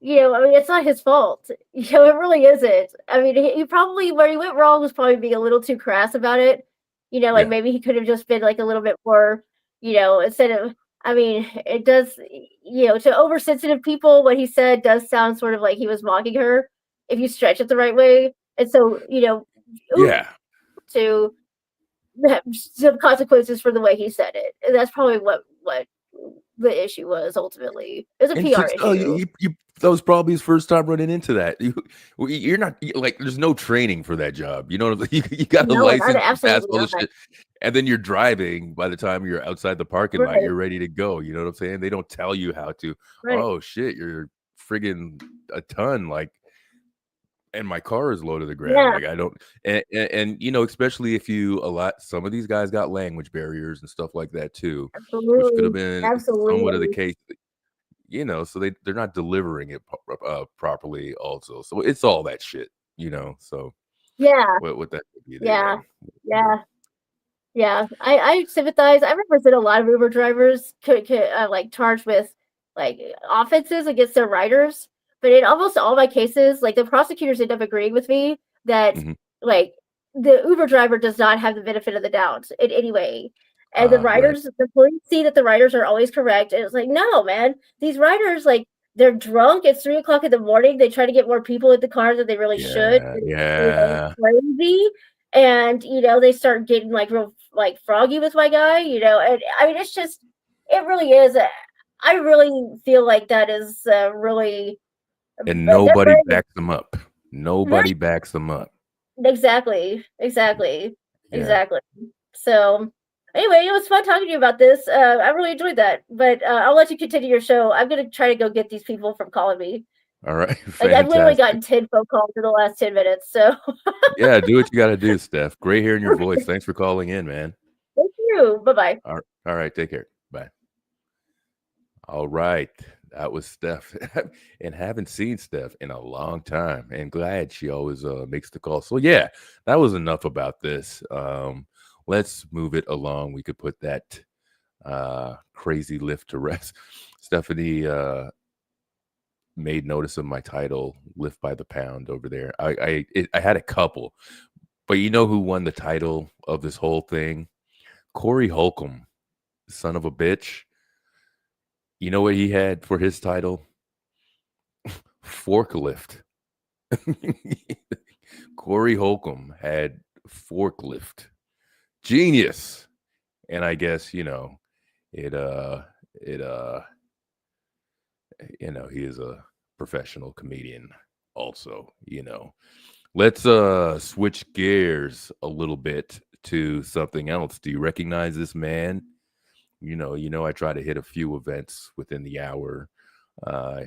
I mean, it's not his fault. It really isn't. I mean, he probably where he went wrong was probably being a little too crass about it. Like Yeah. maybe he could have just been like a little bit more, instead of. I mean, it does, to oversensitive people, what he said does sound sort of like he was mocking her if you stretch it the right way. And so, ooh, Yeah. to have some consequences for the way he said it. And that's probably what the issue was ultimately. It was a And PR since issue. that was probably his first time running into that. You're not like there's no training for that job. You know what I'm saying? You got a No, not license, you pass absolutely all this not. shit, and then you're driving. By the time you're outside the parking lot, Right, you're ready to go. You know what I'm saying? They don't tell you how to. right. Oh shit, you're friggin' a ton. Like, and my car is low to the ground. Yeah, Like I don't, and especially if some of these guys got language barriers and stuff like that too, which could have absolutely, been somewhat of the absolutely. case, so they're not delivering it properly also. So it's all that shit, so Yeah, what that could be there, yeah, man. yeah, yeah. I sympathize. I represent a lot of Uber drivers like charged with like offenses against their riders, but in almost all my cases, like the prosecutors end up agreeing with me that Mhm. like the Uber driver does not have the benefit of the doubt in any way. And Right. the police see that the riders are always correct. And it's like, no, man, these riders like they're drunk. It's 3 o'clock in the morning. They try to get more people in the car than they really should. Yeah, And, it's yeah. crazy. And they start getting like real like froggy with my guy. And I mean, it's just it really is. I really feel like that is really And they're nobody very backs them up. Nobody right. backs them up. Exactly, exactly, Yeah. exactly. So, anyway, it was fun talking to you about this. I really enjoyed that, but I'll let you continue your show. I'm gonna try to go get these people from calling me. All right. Like I've literally Fantastic. gotten 10 phone calls in the last 10 minutes. So, Yeah, do what you gotta do, Steph. Great hearing your voice. Thanks for calling in, man. thank you. Bye bye. All right. Take care. Bye. All right. That was Steph, and haven't seen Steph in a long time, and glad she always makes the call. So yeah, that was enough about this. Let's move it along. We could put that crazy lift to rest. Stephanie made notice of my title, "Lift by the Pound," over there. I had a couple, but you know who won the title of this whole thing? Corey Holcomb, son of a bitch. You know what he had for his title? Forklift. Corey Holcomb had forklift. Genius. And I guess, it it he is a professional comedian also, Let's switch gears a little bit to something else. Do you recognize this man? I try to hit a few events within the hour.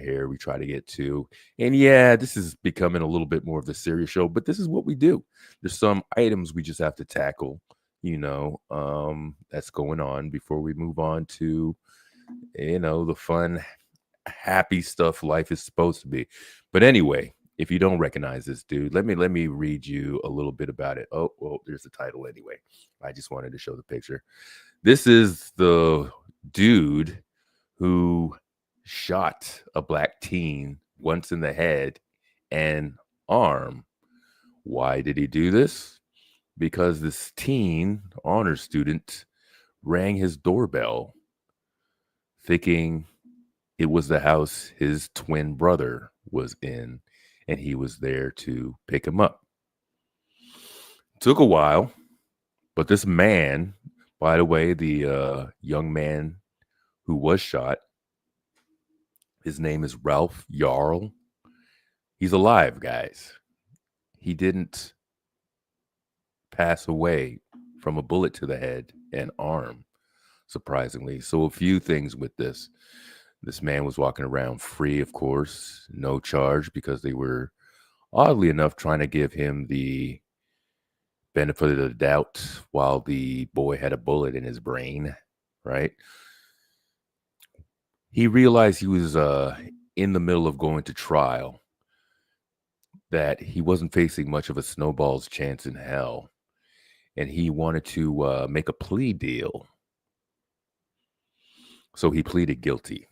Here we try to get to, and yeah, this is becoming a little bit more of the serious show, but this is what we do. There's some items we just have to tackle, that's going on before we move on to, the fun, happy stuff life is supposed to be. But anyway, if you don't recognize this dude, let me read you a little bit about it. Oh, well, there's the title anyway. I just wanted to show the picture. This is the dude who shot a black teen once in the head and arm. Why did he do this? Because this teen honor student rang his doorbell thinking it was the house his twin brother was in, and he was there to pick him up. Took a while, but this man, by the way, the young man who was shot, his name is Ralph Yarl. He's alive, guys. He didn't pass away from a bullet to the head and arm, surprisingly. So a few things with this. This man was walking around free, of course, no charge, because they were, oddly enough, trying to give him the benefit of the doubt while the boy had a bullet in his brain, right? He realized he was in the middle of going to trial, that he wasn't facing much of a snowball's chance in hell, and he wanted to make a plea deal. So he pleaded guilty.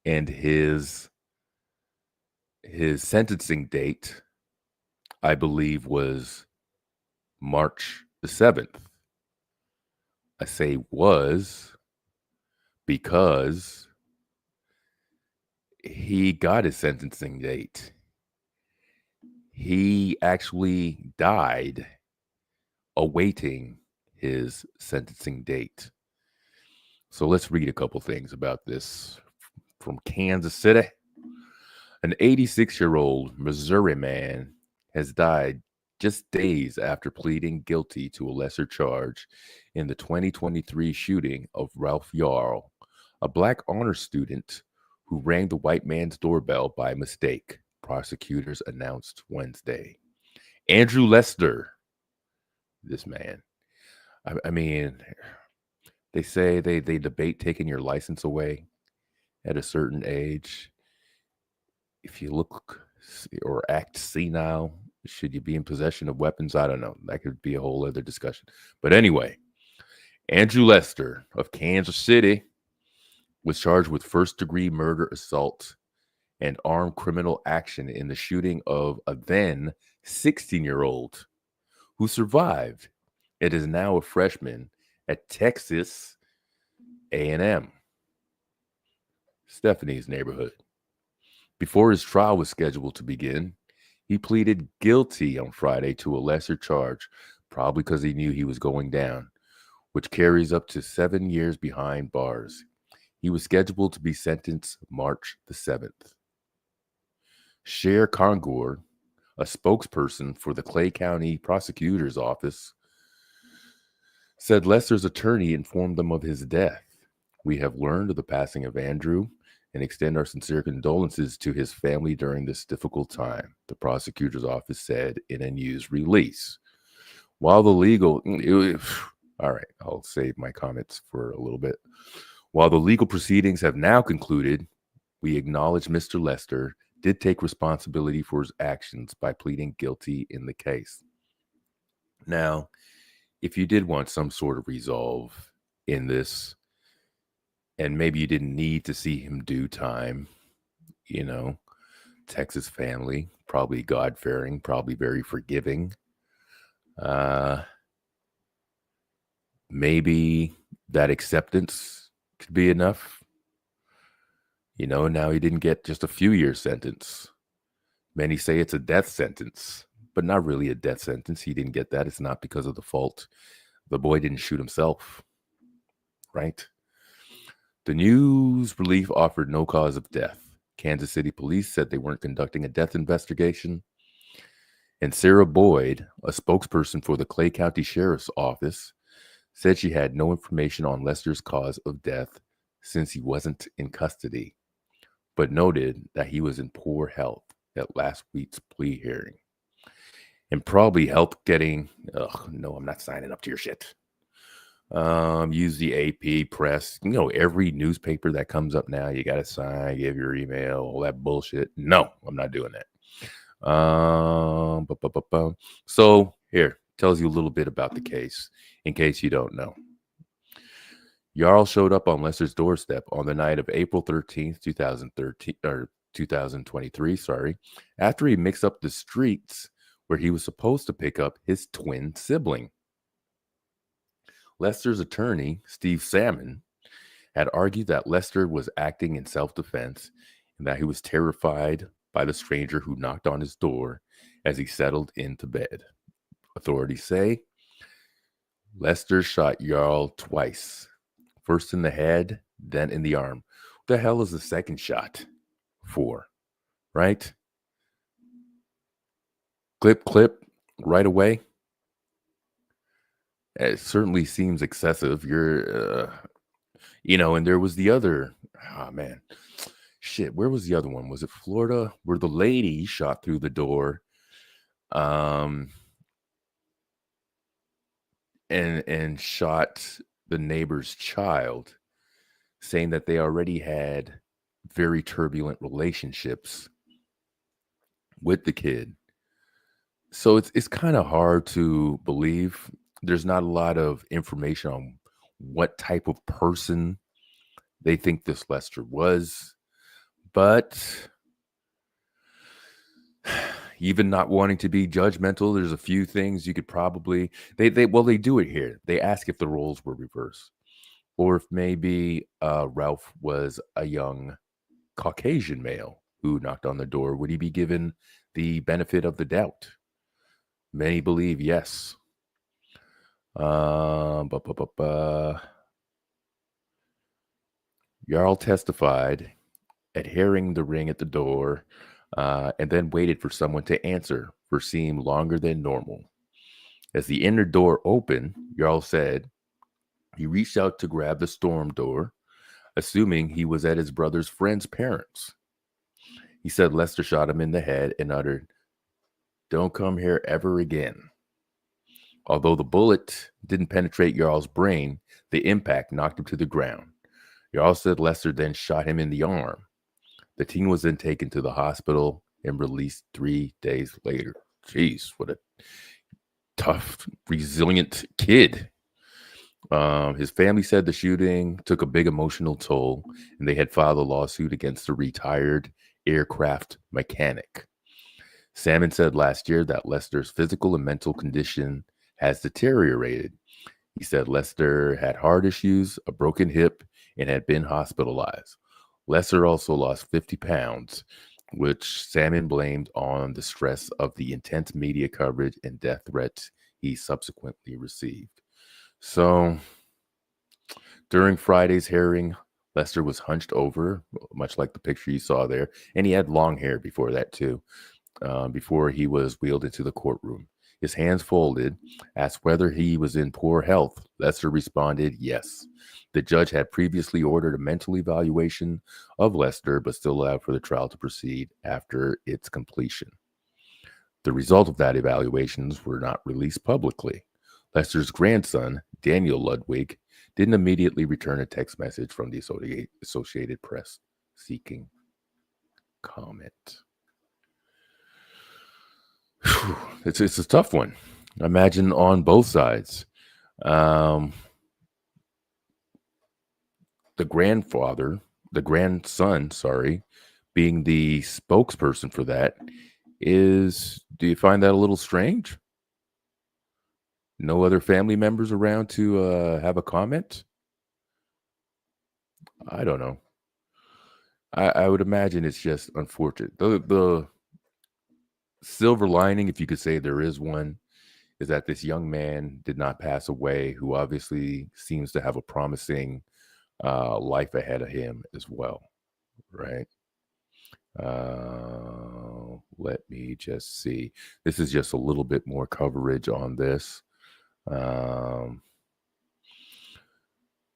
And his sentencing date, I believe, was March the 7th. I say was because he got his sentencing date. He actually died awaiting his sentencing date. So let's read a couple things about this from Kansas City. An 86-year-old Missouri man has died just days after pleading guilty to a lesser charge in the 2023 shooting of Ralph Yarl, a black honor student who rang the white man's doorbell by mistake, prosecutors announced Wednesday. Andrew Lester, this man. I mean, they say they debate taking your license away at a certain age. If you look or act senile, should you be in possession of weapons? I don't know. That could be a whole other discussion. But anyway, Andrew Lester of Kansas City was charged with first-degree murder, assault, and armed criminal action in the shooting of a then 16-year-old who survived and is now a freshman at Texas A&M, Stephanie's neighborhood. Before his trial was scheduled to begin, he pleaded guilty on Friday to a lesser charge, probably because he knew he was going down, which carries up to 7 years behind bars. He was scheduled to be sentenced March the 7th. Cher Congour, a spokesperson for the Clay County Prosecutor's Office, said Lester's attorney informed them of his death. We have learned of the passing of Andrew and extend our sincere condolences to his family during this difficult time, the prosecutor's office said in a news release. While the legal... all right, I'll save my comments for a little bit. While the legal proceedings have now concluded, we acknowledge Mr. Lester did take responsibility for his actions by pleading guilty in the case. Now, if you did want some sort of resolve in this, and maybe you didn't need to see him do time, Texas family, probably God-fearing, probably very forgiving. Maybe that acceptance could be enough. Now he didn't get just a few year sentence. Many say it's a death sentence, but not really a death sentence. He didn't get that. It's not because of the fault. The boy didn't shoot himself, right? The news relief offered no cause of death. Kansas City police said they weren't conducting a death investigation. And Sarah Boyd, a spokesperson for the Clay County Sheriff's Office, said she had no information on Lester's cause of death since he wasn't in custody, but noted that he was in poor health at last week's plea hearing. And probably helped getting, no, I'm not signing up to your shit. Use the AP press, every newspaper that comes up now, you got to sign, give your email, all that bullshit. No, I'm not doing that. So here, tells you a little bit about the case in case you don't know. Jarl showed up on Lester's doorstep on the night of April 13th, 2023, after he mixed up the streets where he was supposed to pick up his twin sibling. Lester's attorney, Steve Salmon, had argued that Lester was acting in self-defense and that he was terrified by the stranger who knocked on his door as he settled into bed. Authorities say Lester shot Jarl twice, first in the head, then in the arm. What the hell is the second shot for, right? Clip, right away. It certainly seems excessive. And there was the other, where was the other one? Was it Florida? Where the lady shot through the door, and shot the neighbor's child, saying that they already had very turbulent relationships with the kid. So it's kind of hard to believe. There's not a lot of information on what type of person they think this Lester was, but even not wanting to be judgmental, there's a few things you could probably they do it here. They ask if the roles were reversed, or if maybe Ralph was a young Caucasian male who knocked on the door. Would he be given the benefit of the doubt? Many believe yes. Jarl testified at hearing the ring at the door, and then waited for someone to answer for seeming longer than normal. As the inner door opened, Jarl said he reached out to grab the storm door, assuming he was at his brother's friend's parents. He said Lester shot him in the head and uttered, "Don't come here ever again." Although the bullet didn't penetrate Jarl's brain, the impact knocked him to the ground. Jarl said Lester then shot him in the arm. The teen was then taken to the hospital and released 3 days later. Jeez, what a tough, resilient kid. His family said the shooting took a big emotional toll, and they had filed a lawsuit against the retired aircraft mechanic. Salmon said last year that Lester's physical and mental condition has deteriorated. He said Lester had heart issues, a broken hip, and had been hospitalized. Lester also lost 50 pounds, which Salmon blamed on the stress of the intense media coverage and death threats he subsequently received. So, during Friday's hearing, Lester was hunched over, much like the picture you saw there, and he had long hair before that too, before he was wheeled into the courtroom. His hands folded, asked whether he was in poor health. Lester responded, yes. The judge had previously ordered a mental evaluation of Lester, but still allowed for the trial to proceed after its completion. The result of that evaluations were not released publicly. Lester's grandson, Daniel Ludwig, didn't immediately return a text message from the Associated Press seeking comment. Whew. It's a tough one. I imagine on both sides. The grandson, being the spokesperson for that do you find that a little strange? No other family members around to have a comment? I don't know. I would imagine it's just unfortunate. The silver lining, if you could say there is one, is that this young man did not pass away, who obviously seems to have a promising life ahead of him as well, right? Let me just see. This is just a little bit more coverage on this.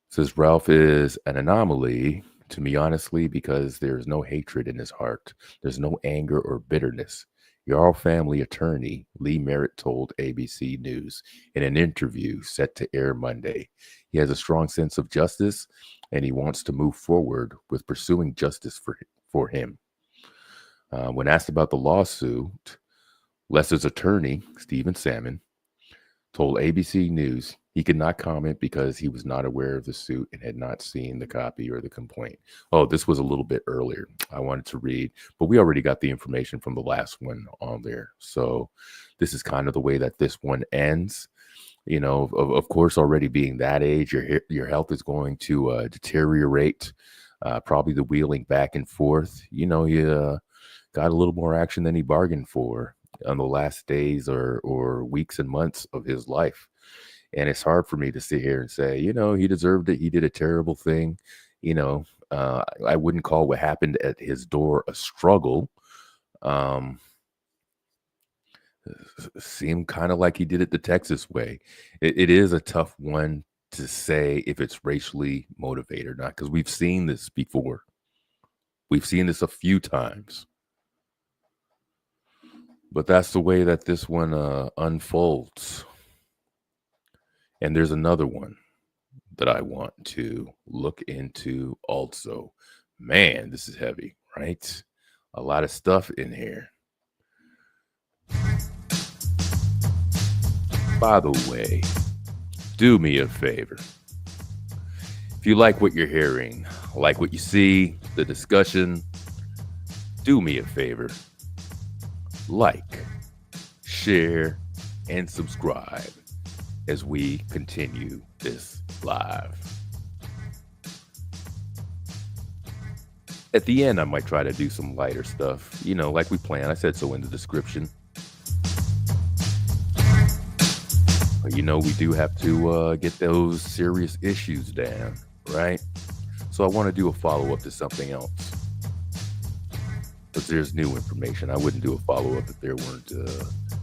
Says Ralph is an anomaly to me, honestly, because there's no hatred in his heart. There's no anger or bitterness. Your family attorney, Lee Merritt, told ABC News in an interview set to air Monday. He has a strong sense of justice, and he wants to move forward with pursuing justice for him. When asked about the lawsuit, Lesser's attorney, Stephen Salmon, told ABC News he could not comment because he was not aware of the suit and had not seen the copy or the complaint. Oh, this was a little bit earlier. I wanted to read, but we already got the information from the last one on there. So this is kind of the way that this one ends. You know, of course, already being that age, your health is going to deteriorate. Probably the wheeling back and forth. You know, you got a little more action than he bargained for on the last days or weeks and months of his life. And it's hard for me to sit here and say, you know, he deserved it. He did a terrible thing. You know, I wouldn't call what happened at his door a struggle. Seemed kind of like he did it the Texas way. It is a tough one to say if it's racially motivated or not, because we've seen this before. We've seen this a few times. But that's the way that this one unfolds. And there's another one that I want to look into also. Man, this is heavy, right? A lot of stuff in here. By the way, do me a favor. If you like what you're hearing, like what you see, the discussion, do me a favor. Like, share, and subscribe as we continue this live. At the end, I might try to do some lighter stuff, you know, like we planned. I said so in the description. But, you know, we do have to get those serious issues down, right? So I want to do a follow-up to something else. But there's new information. I wouldn't do a follow-up if there weren't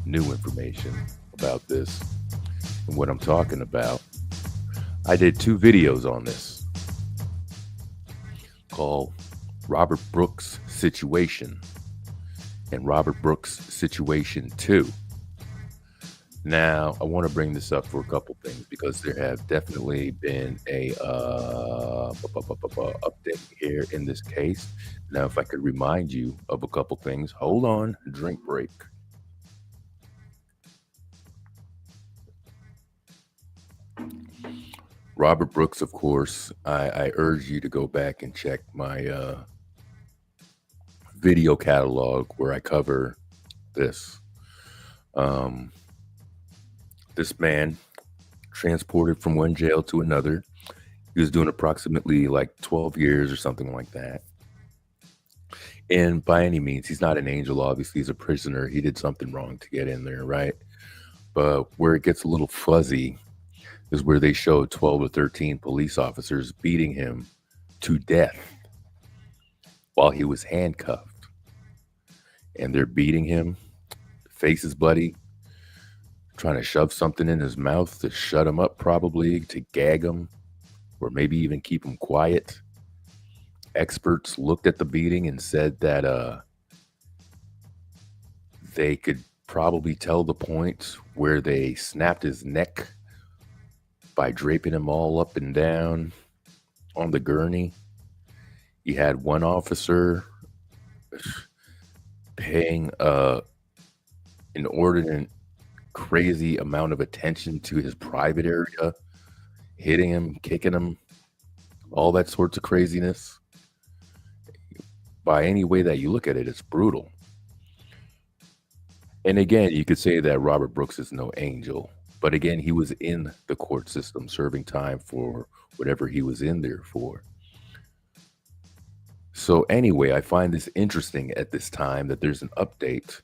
new information about this and what I'm talking about. I did 2 videos on this called Robert Brooks Situation and Robert Brooks Situation 2. Now, I want to bring this up for a couple things because there have definitely been a update here in this case. Now, if I could remind you of a couple things, hold on, drink break. Robert Brooks, of course, I urge you to go back and check my video catalog where I cover this. This man transported from one jail to another. He was doing approximately like 12 years or something like that. And by any means, he's not an angel. Obviously, he's a prisoner. He did something wrong to get in there, right? But where it gets a little fuzzy is where they showed 12 or 13 police officers beating him to death while he was handcuffed. And they're beating him, face is bloody, trying to shove something in his mouth to shut him up, probably to gag him, or maybe even keep him quiet. Experts looked at the beating and said that they could probably tell the point where they snapped his neck by draping him all up and down on the gurney. He had one officer paying an inordinate, crazy amount of attention to his private area, hitting him, kicking him, all that sorts of craziness. By any way that you look at it, it's brutal. And again, you could say that Robert Brooks is no angel, but again, he was in the court system serving time for whatever he was in there for. So anyway, I find this interesting at this time that there's an update,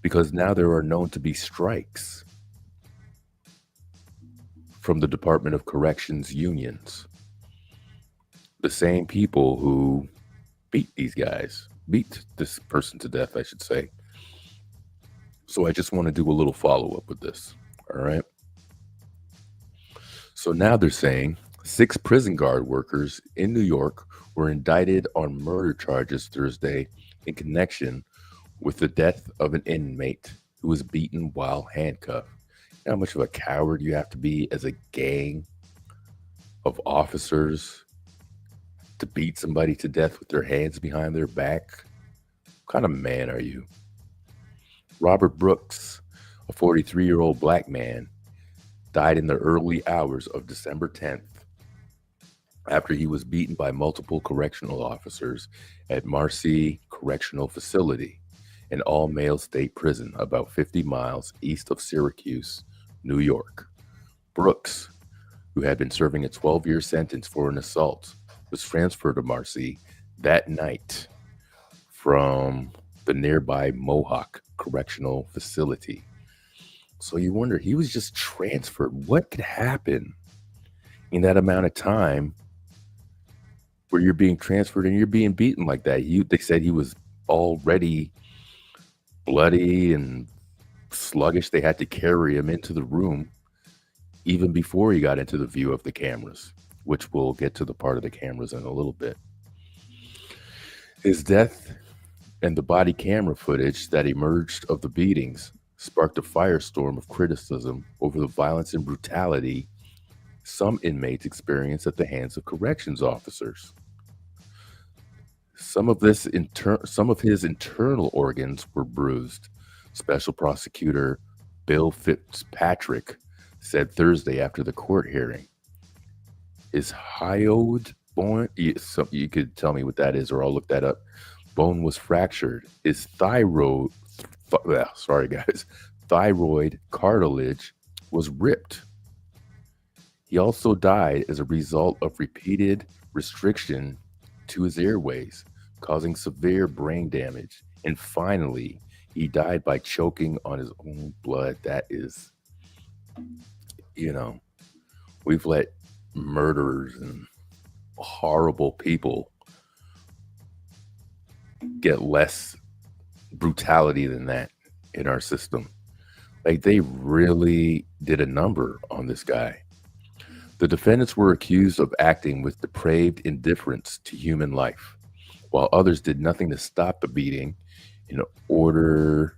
because now there are known to be strikes from the Department of Corrections unions. The same people who beat this person to death, I should say. So I just want to do a little follow-up with this, all right? So now they're saying 6 prison guard workers in New York were indicted on murder charges Thursday in connection with the death of an inmate who was beaten while handcuffed. You know how much of a coward you have to be as a gang of officers to beat somebody to death with their hands behind their back? What kind of man are you? Robert Brooks, a 43-year-old black man, died in the early hours of December 10th after he was beaten by multiple correctional officers at Marcy Correctional Facility, an all-male state prison about 50 miles east of Syracuse, New York. Brooks, who had been serving a 12-year sentence for an assault, was transferred to Marcy that night from the nearby Mohawk Correctional Facility. So you wonder, he was just transferred. What could happen in that amount of time where you're being transferred and you're being beaten like that? They said he was already bloody and sluggish. They had to carry him into the room even before he got into the view of the cameras, which we'll get to the part of the cameras in a little bit. His death and the body camera footage that emerged of the beatings sparked a firestorm of criticism over the violence and brutality some inmates experienced at the hands of corrections officers. Some of his internal organs were bruised. Special Prosecutor Bill Fitzpatrick said Thursday after the court hearing. His hyoid bone, you could tell me what that is, or I'll look that up. Bone was fractured. His thyroid cartilage was ripped. He also died as a result of repeated restriction to his airways, causing severe brain damage. And finally, he died by choking on his own blood. That is, we've let murderers and horrible people get less brutality than that in our system. Like, they really did a number on this guy. The defendants were accused of acting with depraved indifference to human life, while others did nothing to stop the beating in order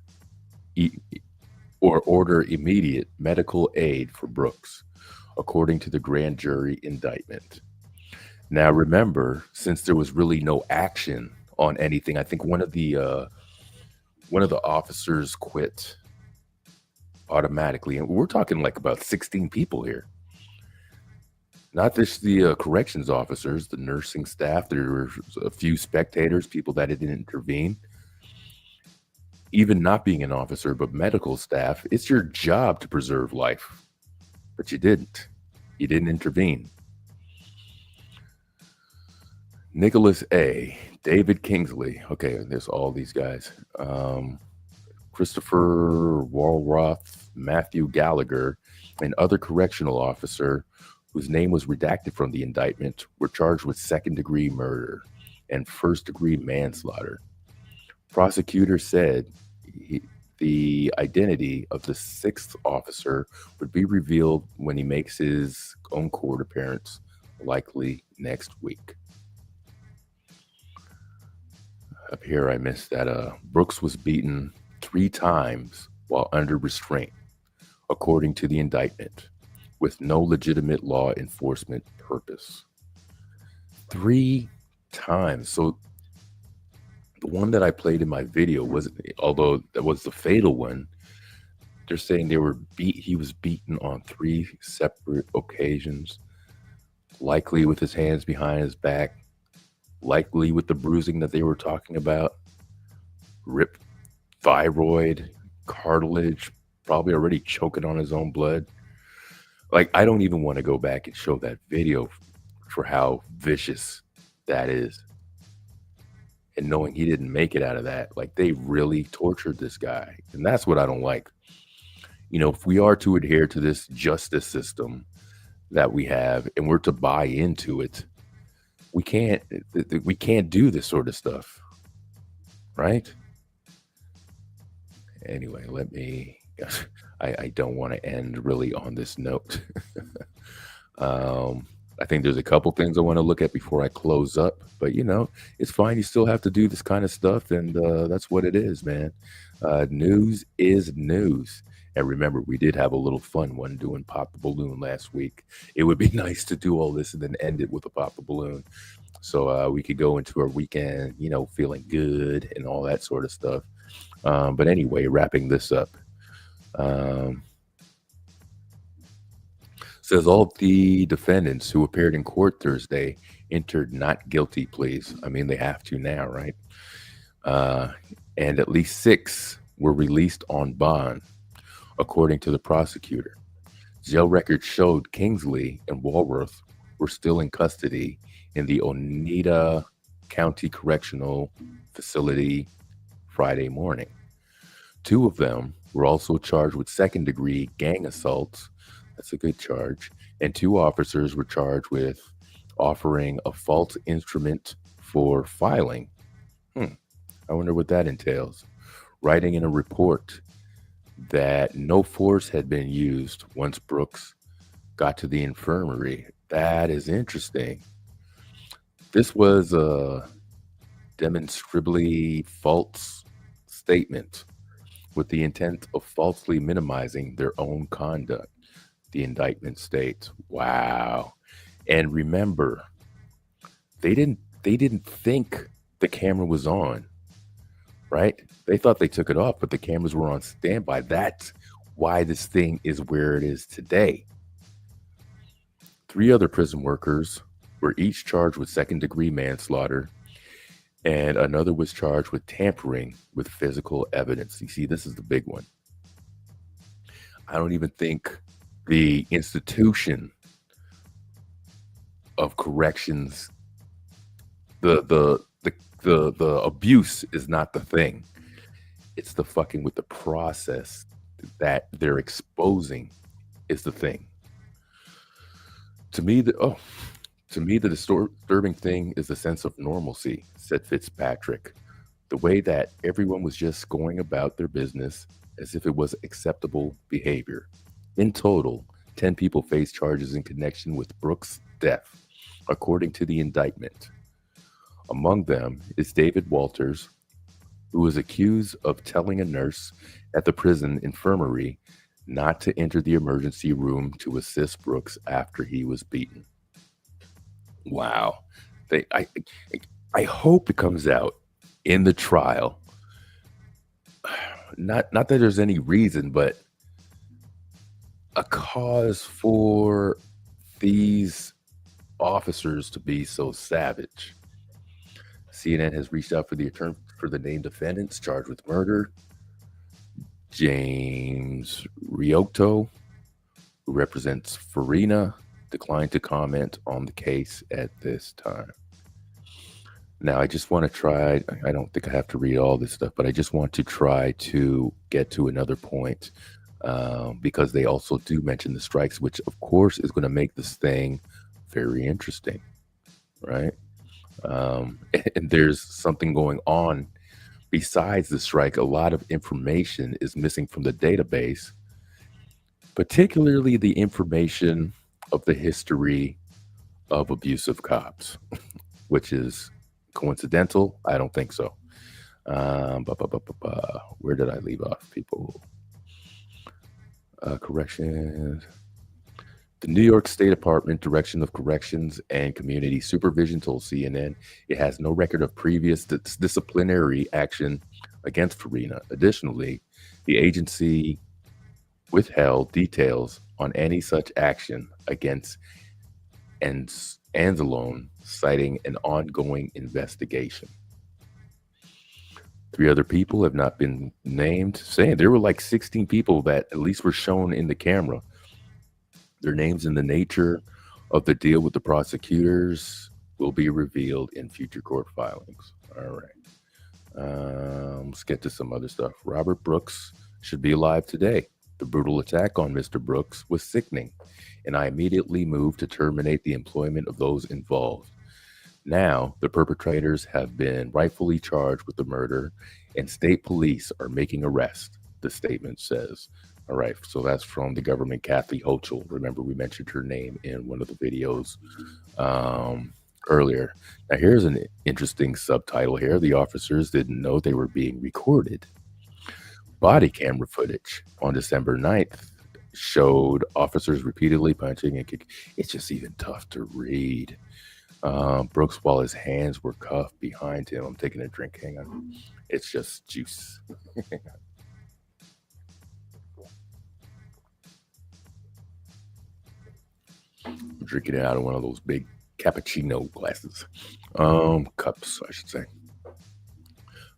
immediate medical aid for Brooks, according to the grand jury indictment. Now, remember, since there was really no action on anything, I think one of the officers quit automatically, and we're talking like about 16 people here. Not just the corrections officers, the nursing staff. There were a few spectators, people that didn't intervene. Even not being an officer, but medical staff, it's your job to preserve life. But you didn't. You didn't intervene. Nicholas A., David Kingsley. Okay, there's all these guys. Christopher Walroth, Matthew Gallagher, and other correctional officer whose name was redacted from the indictment were charged with second-degree murder and first-degree manslaughter. Prosecutors said the identity of the sixth officer would be revealed when he makes his own court appearance, likely next week. Up here, I missed that Brooks was beaten 3 times while under restraint, according to the indictment. with no legitimate law enforcement purpose. 3 times. So the one that I played in my video was, although that was the fatal one, they're saying he was beaten on 3 separate occasions, likely with his hands behind his back, likely with the bruising that they were talking about, ripped thyroid, cartilage, probably already choking on his own blood. Like, I don't even want to go back and show that video for how vicious that is. And knowing he didn't make it out of that, like, they really tortured this guy. And that's what I don't like. You know, if we are to adhere to this justice system that we have and we're to buy into it, we can't do this sort of stuff, right? Anyway, I don't want to end really on this note. I think there's a couple things I want to look at before I close up, but you know, it's fine. You still have to do this kind of stuff, and that's what it is, man. News is news. And remember, we did have a little fun one doing Pop the Balloon last week. It would be nice to do all this and then end it with a Pop the Balloon. So we could go into our weekend, you know, feeling good and all that sort of stuff. But anyway, wrapping this up. Says all the defendants who appeared in court Thursday entered not guilty pleas. I mean, they have to now, right? And at least 6 were released on bond, according to the prosecutor. Jail records showed Kingsley and Walworth were still in custody in the Oneida County Correctional Facility Friday morning. 2 of them were also charged with second-degree gang assaults. That's a good charge. And 2 officers were charged with offering a false instrument for filing. I wonder what that entails. Writing in a report that no force had been used once Brooks got to the infirmary. That is interesting. This was a demonstrably false statement with the intent of falsely minimizing their own conduct, the indictment states. Wow. And remember, they didn't think the camera was on, right? They thought they took it off, but the cameras were on standby. That's why this thing is where it is today. 3 other prison workers were each charged with second-degree manslaughter, and another was charged with tampering with physical evidence. You see, this is the big one. I don't even think the institution of corrections, the abuse is not the thing. It's the fucking with the process that they're exposing is the thing. To me, the disturbing thing is the sense of normalcy, said Fitzpatrick. The way that everyone was just going about their business as if it was acceptable behavior. In total, 10 people face charges in connection with Brooks' death, according to the indictment. Among them is David Walters, who was accused of telling a nurse at the prison infirmary not to enter the emergency room to assist Brooks after he was beaten. Wow. I hope it comes out in the trial. Not that there's any reason, but a cause for these officers to be so savage. CNN has reached out for the attorney for the named defendants charged with murder. James Riotto, who represents Farina, declined to comment on the case at this time. Now, I just want to try, I don't think I have to read all this stuff, but I just want to try to get to another point because they also do mention the strikes, which of course is going to make this thing very interesting, right? And there's something going on besides the strike. A lot of information is missing from the database, particularly the information of the history of abusive cops, which is coincidental? I don't think so. Where did I leave off, people? Corrections. The New York State Department Direction of Corrections and Community Supervision told CNN it has no record of previous disciplinary action against Farina. Additionally, the agency withheld details on any such action against Anzalone, citing an ongoing investigation. 3 other people have not been named, saying there were like 16 people that at least were shown in the camera. Their names and the nature of the deal with the prosecutors will be revealed in future court filings. All right. Let's get to some other stuff. Robert Brooks should be alive today. The brutal attack on Mr. Brooks was sickening, and I immediately moved to terminate the employment of those involved. Now, the perpetrators have been rightfully charged with the murder, and state police are making arrests, the statement says. All right, so that's from the government, Kathy Hochul. Remember, we mentioned her name in one of the videos earlier. Now, here's an interesting subtitle here. The officers didn't know they were being recorded. Body camera footage on December 9th showed officers repeatedly punching and kicking. It's just even tough to read. Brooks, while his hands were cuffed behind him. I'm taking a drink. Hang on. It's just juice. I'm drinking it out of one of those big cappuccino glasses. Cups, I should say.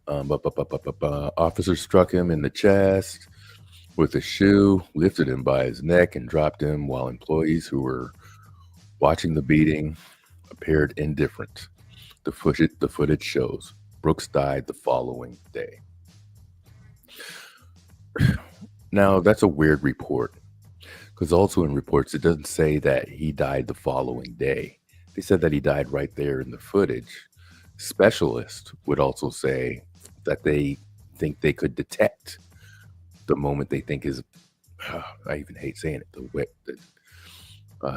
Officer struck him in the chest with a shoe, lifted him by his neck, and dropped him while employees who were watching the beating appeared indifferent. The footage shows Brooks died the following day. Now, that's a weird report, because also in reports, it doesn't say that he died the following day. They said that he died right there in the footage. Specialists would also say that they think they could detect the moment they think his, I even hate saying it,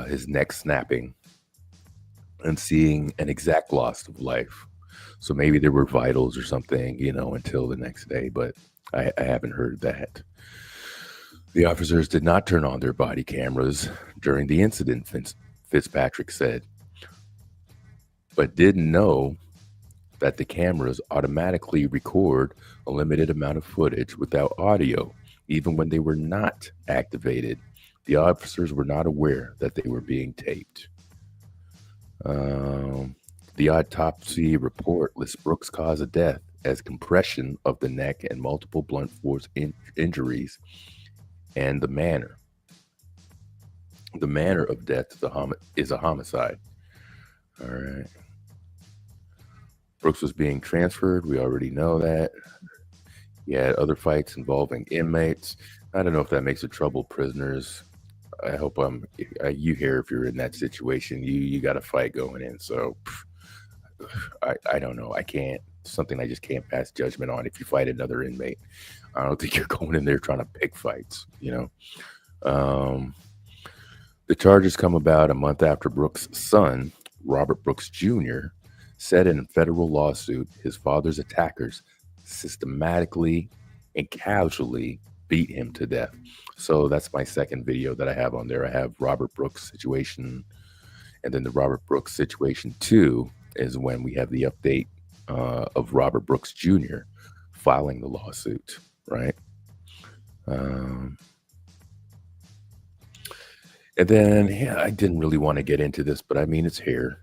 his neck snapping and seeing an exact loss of life. So maybe there were vitals or something, until the next day, but I haven't heard that. The officers did not turn on their body cameras during the incident, Fitzpatrick said, but didn't know that the cameras automatically record a limited amount of footage without audio, even when they were not activated. The officers were not aware that they were being taped. The autopsy report lists Brooks' cause of death as compression of the neck and multiple blunt force injuries, and the manner of death is a homicide. All right. Brooks was being transferred. We already know that. He had other fights involving inmates. I don't know if that makes it trouble prisoners. I hope you hear if you're in that situation, you got a fight going in. So I don't know. I can't. Something I just can't pass judgment on. If you fight another inmate, I don't think you're going in there trying to pick fights. The charges come about a month after Brooks' son, Robert Brooks Jr., said in a federal lawsuit his father's attackers systematically and casually beat him to death. So that's my second video that I have on there. I have Robert Brooks' situation, and then the Robert Brooks situation 2 is when we have the update of Robert Brooks Jr. filing the lawsuit, right? And then, I didn't really want to get into this, but I mean, it's here.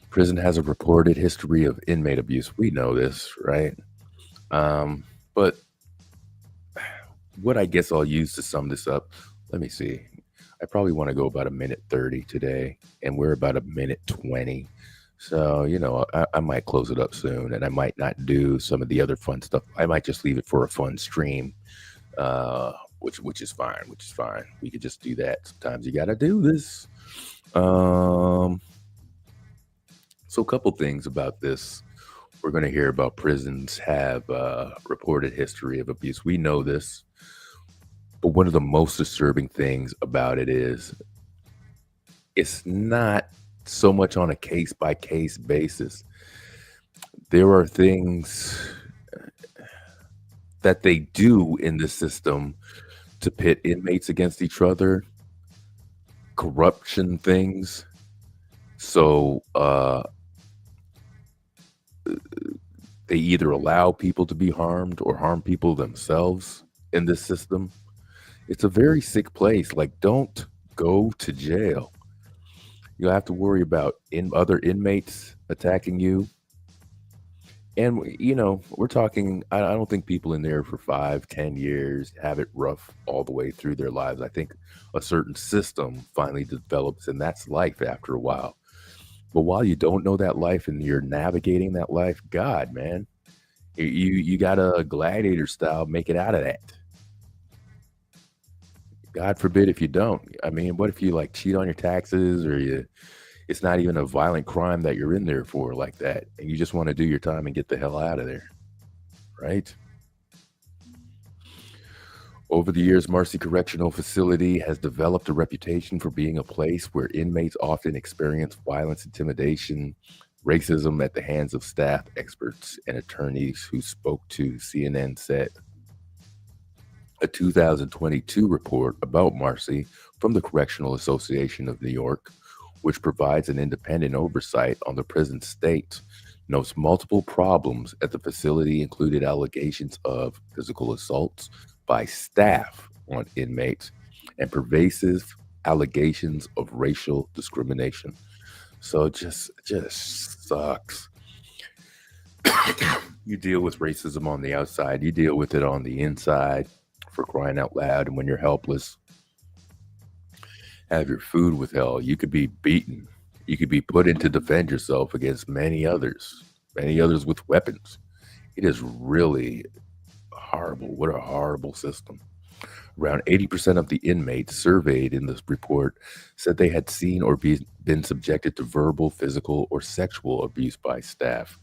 Prison has a reported history of inmate abuse. We know this, right? But what I guess I'll use to sum this up, let me see. I probably want to go about 1:30 today, and we're about 1:20. So, I might close it up soon, and I might not do some of the other fun stuff. I might just leave it for a fun stream, which is fine, We could just do that. Sometimes you got to do this. So a couple things about this. We're going to hear about prisons have reported history of abuse. We know this. But one of the most disturbing things about it is it's not so much on a case-by-case basis. There are things that they do in the system to pit inmates against each other corruption things. So they either allow people to be harmed or harm people themselves in this system. It's a very sick place. Like, don't go to jail. You'll have to worry about other inmates attacking you. And, we're talking, I don't think people in there for 5-10 years have it rough all the way through their lives. I think a certain system finally develops, and that's life after a while. But while you don't know that life and you're navigating that life, God, man, you got a gladiator style make it out of that. God forbid if you don't. I mean, what if you like cheat on your taxes, or it's not even a violent crime that you're in there for like that, and you just want to do your time and get the hell out of there, right? Over the years, Marcy Correctional Facility has developed a reputation for being a place where inmates often experience violence, intimidation, racism at the hands of staff, experts, and attorneys who spoke to CNN said. A 2022 report about Marcy from the Correctional Association of New York, which provides an independent oversight on the prison state, notes multiple problems at the facility, included allegations of physical assaults by staff on inmates and pervasive allegations of racial discrimination. So it just sucks. You deal with racism on the outside, you deal with it on the inside, for crying out loud. And when you're helpless, have your food withheld, you could be beaten, you could be put in to defend yourself against many others with weapons. It is really horrible. What a horrible system. Around 80% of the inmates surveyed in this report said they had seen or been subjected to verbal, physical, or sexual abuse by staff.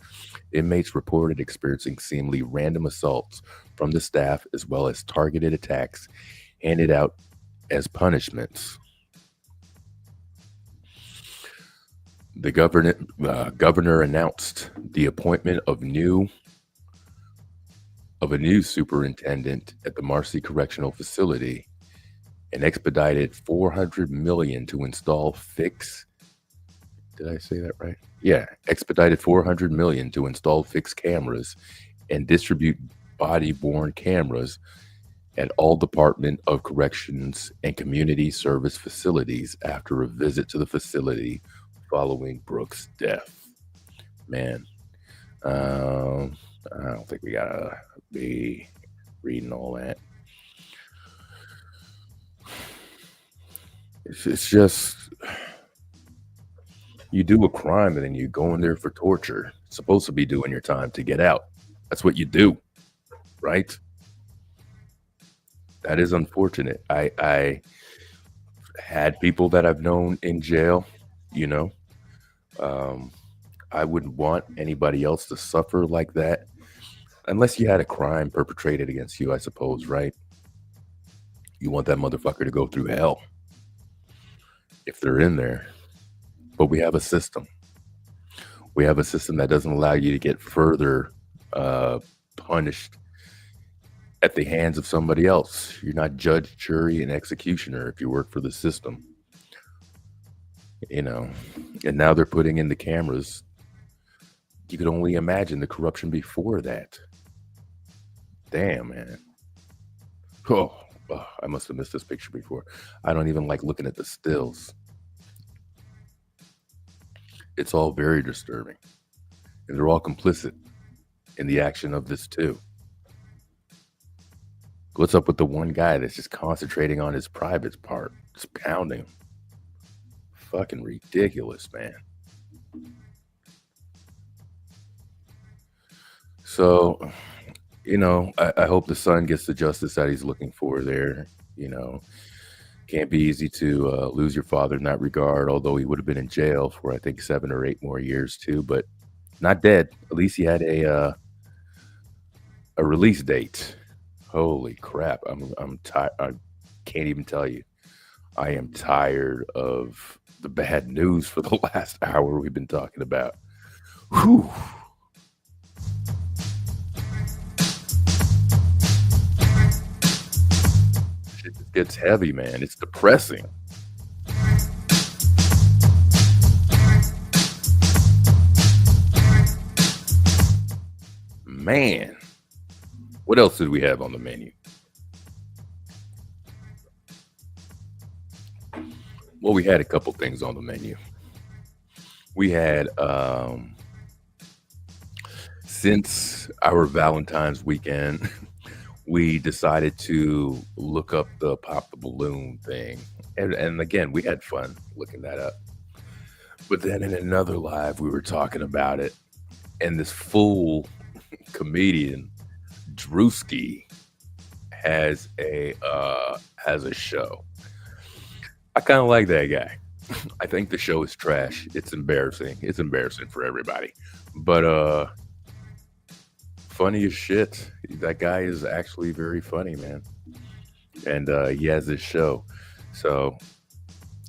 Inmates reported experiencing seemingly random assaults from the staff, as well as targeted attacks handed out as punishments. The governor announced the appointment of a new superintendent at the Marcy Correctional Facility, and expedited $400 million to install Did I say that right? Yeah, expedited $400 million to install fixed cameras and distribute body-worn cameras at all Department of Corrections and Community Service facilities after a visit to the facility following Brooks' death. Man, I don't think we gotta be reading all that. It's just, you do a crime and then you go in there for torture. It's supposed to be doing your time to get out. That's what you do, right? That is unfortunate. I had people that I've known in jail, I wouldn't want anybody else to suffer like that, unless you had a crime perpetrated against you, I suppose, right? You want that motherfucker to go through hell if they're in there. But we have a system. We have a system that doesn't allow you to get further punished at the hands of somebody else. You're not judge, jury, and executioner if you work for the system. And now they're putting in the cameras. You could only imagine the corruption before that. Damn, man. Oh, I must have missed this picture before. I don't even like looking at the stills. It's all very disturbing. And they're all complicit in the action of this too. What's up with the one guy that's just concentrating on his private part, just pounding him? Fucking ridiculous, man. So, I hope the son gets the justice that he's looking for there. Can't be easy to lose your father in that regard, although he would have been in jail for, I think, 7 or 8 more years too, but not dead. At least he had a release date. Holy crap. I'm tired. I can't even tell you. I am tired of the bad news for the last hour we've been talking about. Whew. It gets heavy, man. It's depressing. man, what else did we have on the menu? Well, we had a couple things on the menu. We had, since our Valentine's weekend, we decided to look up the pop the balloon thing. And again, we had fun looking that up. But then in another live, we were talking about it, and this fool comedian, Drewski, has a show. I kind of like that guy. I think the show is trash. It's embarrassing. It's embarrassing for everybody. But funny as shit. That guy is actually very funny, man. And he has this show. So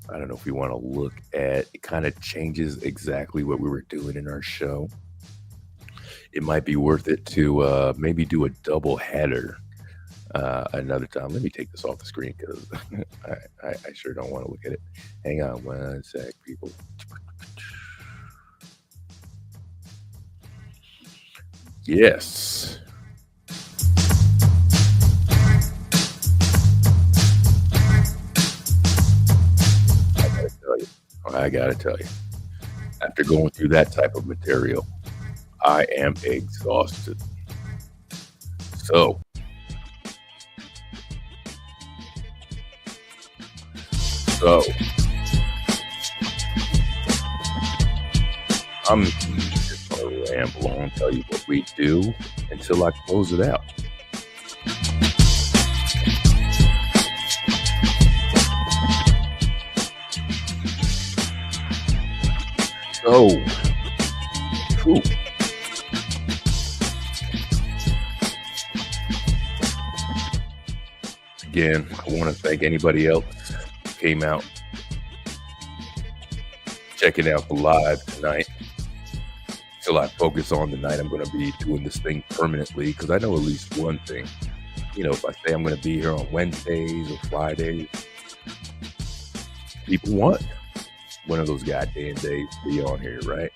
I don't know if we want to look at it. Kind of changes exactly what we were doing in our show. It might be worth it to maybe do a double header another time. Let me take this off the screen because I sure don't want to look at it. Hang on one sec, people. Yes. I gotta tell you, after going through that type of material, I am exhausted. So, I'm just gonna ramble on, tell you what we do until I close it out. So, whew. Again, I want to thank anybody else who came out checking out the live tonight. Till I focus on the night I'm going to be doing this thing permanently, because I know at least one thing. You know, if I say I'm going to be here on Wednesdays or Fridays, people want one of those goddamn days to be on here, right?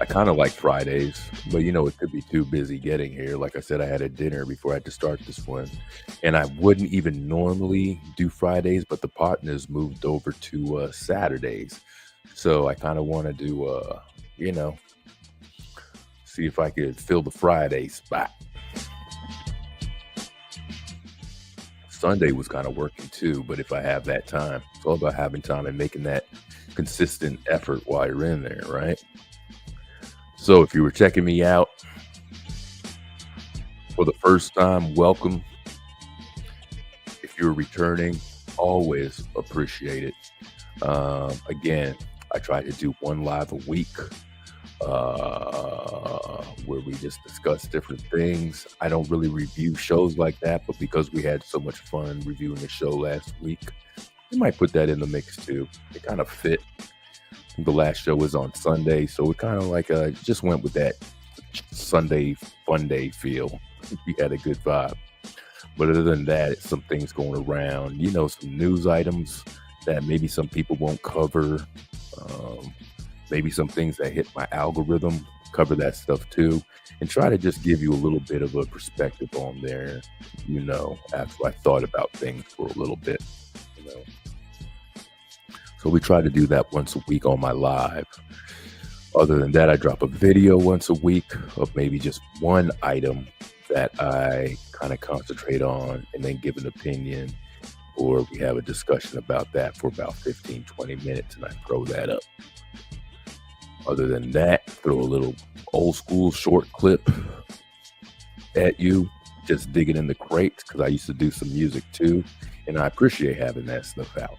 I kind of like Fridays, but you know, it could be too busy getting here. Like I said, I had a dinner before I had to start this one, and I wouldn't even normally do Fridays, but the partners moved over to Saturdays. So I kind of want to do, you know, see if I could fill the Friday spot. Sunday was kind of working too, but if I have that time, it's all about having time and making that consistent effort while you're in there, right? So if you were checking me out for the first time, welcome. If you're returning, always appreciate it. Again, I try to do one live a week where we just discuss different things. I don't really review shows like that, but because we had so much fun reviewing the show last week, I might put that in the mix too. It kind of fit. The last show was on Sunday, so it kind of like just went with that Sunday fun day feel. We had a good vibe. But other than that, it's some things going around, you know, some news items that maybe some people won't cover. Maybe some things that hit my algorithm, cover that stuff too, and try to just give you a little bit of a perspective on there, you know, after I thought about things for a little bit, you know. So we try to do that once a week on my live. Other than that, I drop a video once a week of maybe just one item that I kind of concentrate on and then give an opinion, or we have a discussion about that for about 15, 20 minutes and I throw that up. Other than that, throw a little old school short clip at you, just digging in the crates, because I used to do some music too, and I appreciate having that stuff out.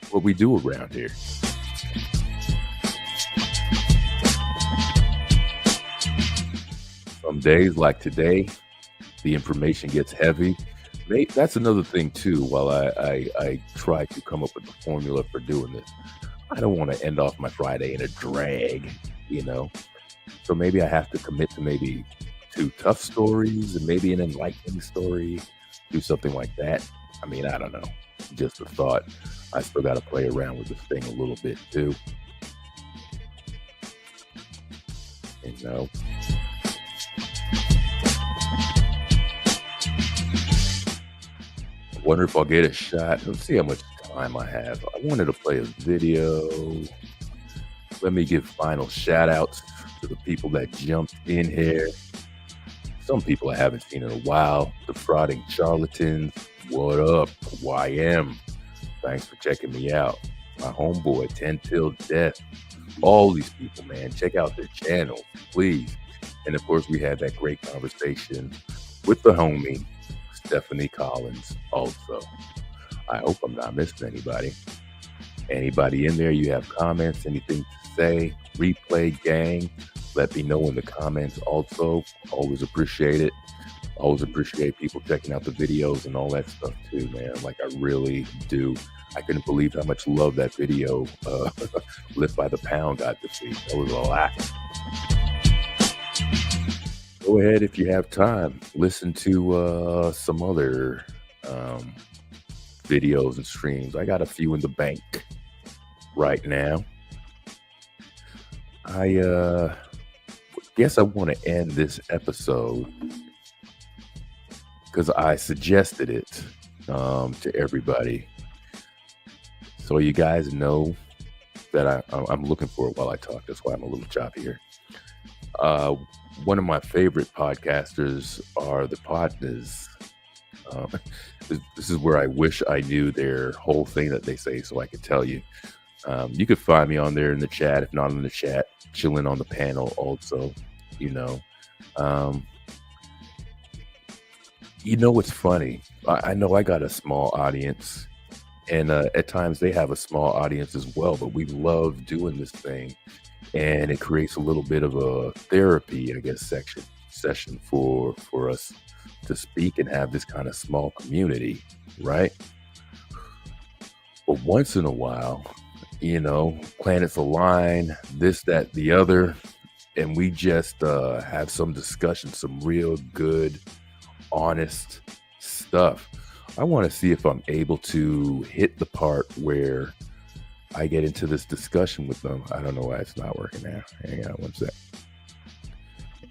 What we do around here. Some days like today, the information gets heavy. That's another thing too. While I try to come up with the formula for doing this, I don't want to end off my Friday in a drag, you know. So maybe I have to commit to maybe 2 tough stories and maybe an enlightening story. Do something like that. I mean, I don't know. Just a thought. I still got to play around with this thing a little bit too. You know. I wonder if I'll get a shot. Let's see how much time I have. I wanted to play a video. Let me give final shout outs to the people that jumped in here. Some people I haven't seen in a while. Defrauding Charlatans. What up? YM. Thanks for checking me out. My homeboy, 10 Till Death. All these people, man. Check out their channels, please. And of course, we had that great conversation with the homie, Stephanie Collins, also. I hope I'm not missing anybody. Anybody in there, you have comments, anything to say, replay gang, let me know in the comments also. Always appreciate it. Always appreciate people checking out the videos and all that stuff too, man. Like, I really do. I couldn't believe how much love that video, Lift by the Pound, got to see. That was a lot. Go ahead, if you have time, listen to some other videos and streams. I got a few in the bank right now. I guess I want to end this episode because I suggested it to everybody, so you guys know that I'm looking for it while I talk. That's why I'm a little choppy here. One of my favorite podcasters are the Podnas. This is where I wish I knew their whole thing that they say so I could tell you. You could find me on there in the chat, if not in the chat, chilling on the panel also, you know. You know what's funny? I know I got a small audience, and at times they have a small audience as well, but we love doing this thing, and it creates a little bit of a therapy, I guess, session for us to speak and have this kind of small community, right? But once in a while, you know, planets align, this, that, the other, and we just have some discussion, some real good, honest stuff. I want to see if I'm able to hit the part where I get into this discussion with them. I don't know why it's not working now. Hang on one sec.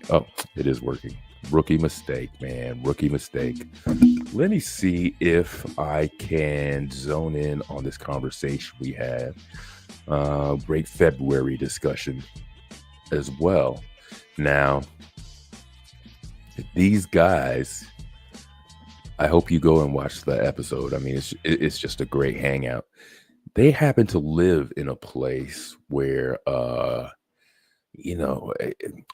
Oh, it is working. Rookie mistake, man. Rookie mistake. Let me see if I can zone in on this conversation we had. Great February discussion as well. Now, these guys, I hope you go and watch the episode. I mean, it's just a great hangout. They happen to live in a place where, you know,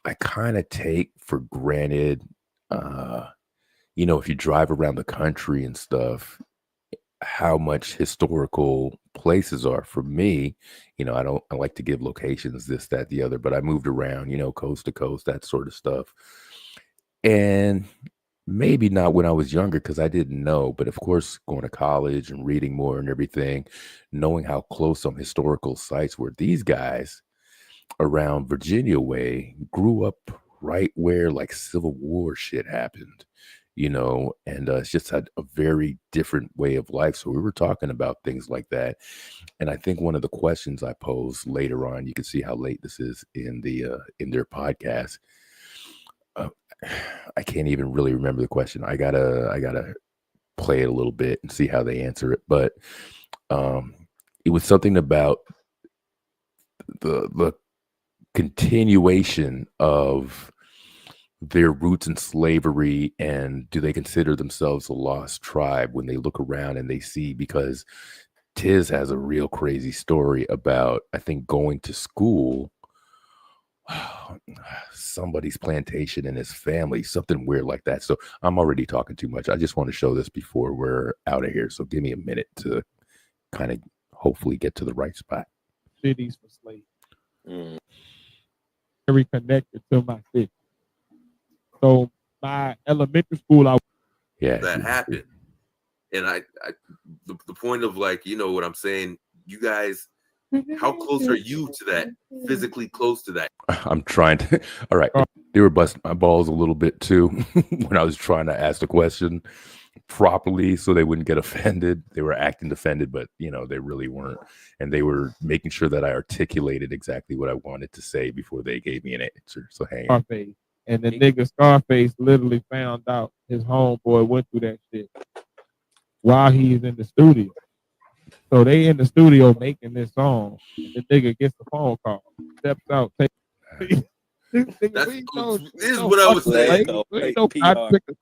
I kind of take for granted, you know, if you drive around the country and stuff, how much historical places are. For me, you know, I like to give locations, this, that, the other, but I moved around, you know, coast to coast, that sort of stuff. And maybe not when I was younger because I didn't know, but of course, going to college and reading more and everything, knowing how close some historical sites were. These guys around Virginia Way grew up right where like Civil War shit happened, you know, and it's just had a very different way of life. So we were talking about things like that. And I think one of the questions I posed later on, you can see how late this is in their podcast. I can't even really remember the question. I gotta play it a little bit and see how they answer it. But it was something about the continuation of their roots in slavery, and do they consider themselves a lost tribe when they look around and they see, because Tiz has a real crazy story about, I think, going to school, somebody's plantation in his family, something weird like that. So I'm already talking too much. I just want to show this before we're out of here. So give me a minute to kind of hopefully get to the right spot. Cities for slaves. Very connected to my city. So my elementary school, that happened. And I the point of, like, you know what I'm saying, you guys, how close are you to that? Physically close to that? I'm trying to. All right. they were busting my balls a little bit too when I was trying to ask the question properly so they wouldn't get offended. They were acting offended, but they really weren't. And they were making sure that I articulated exactly what I wanted to say before they gave me an answer. So hang on. Scarface. And the nigga Scarface literally found out his homeboy went through that shit while he's in the studio. So they in the studio making this song. And the nigga gets the phone call, steps out, takes. This is what I was saying.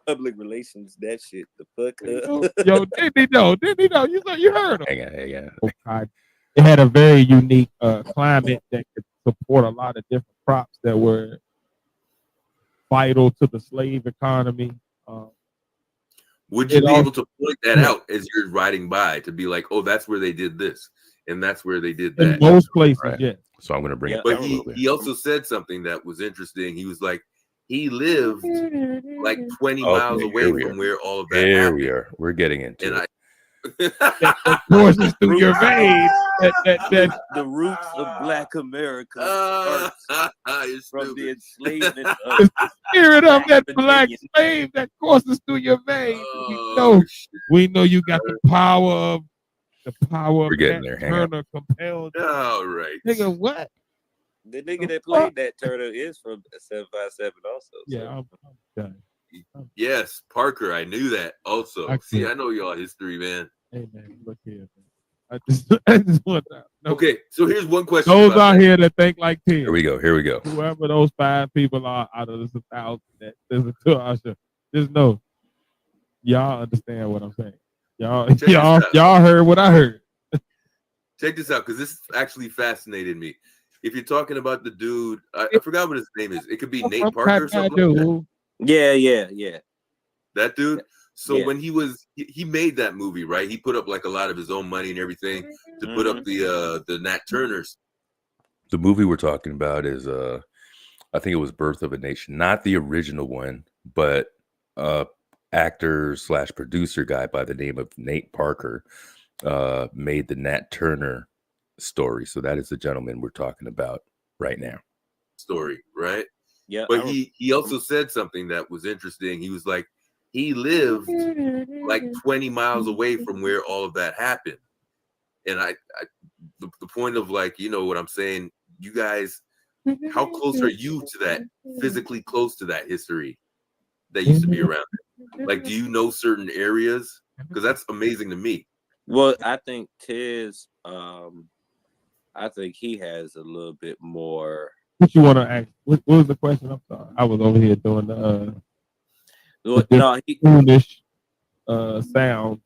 Public relations, that shit. The fuck up. Yo, didn't he know? You heard him. Hang on. It had a very unique climate that could support a lot of different crops that were vital to the slave economy. Would you be able to point that out as you're riding by to be like, oh, that's where they did this and that's where they did that? In most places, right. Yes. So I'm going to bring it But he also said something that was interesting. He was like, he lived like 20 miles away from where all of that happened. We are. We're getting into it. That courses through your veins. The roots of Black America from the enslavement of the spirit of that black slave that courses through your veins. We know you got the power of We're getting there. Turner compelled. All right. Nigga, what? The nigga that played that Turner is from 757 also. Yeah, I'm done. Yes, Parker. I knew that also. See, I know y'all history, man. Hey, man, look here, man. I just want to know. Okay, so here's one question. Those out here that think like Tim. Here we go. Whoever those 5 people are out of the 1,000 that listen to our show, just know y'all understand what I'm saying. Y'all heard what I heard. Check this out, because this actually fascinated me. If you're talking about the dude, I forgot what his name is. It could be Nate Parker or something like that. Yeah. That dude. So when he made that movie, right? He put up like a lot of his own money and everything to put up the Nat Turners. The movie we're talking about is I think it was Birth of a Nation, not the original one, but actor / producer guy by the name of Nate Parker made the Nat Turner story. So that is the gentleman we're talking about right now. Story, right? Yeah. But he also said something that was interesting. He was like, he lived like 20 miles away from where all of that happened. And the point of like, what I'm saying, you guys, how close are you to that, physically close to that history that used to be around? Like, do you know certain areas? Because that's amazing to me. Well, I think Tiz, I think he has a little bit more. What you want to ask? What was the question? I'm sorry. I was over here doing the sound.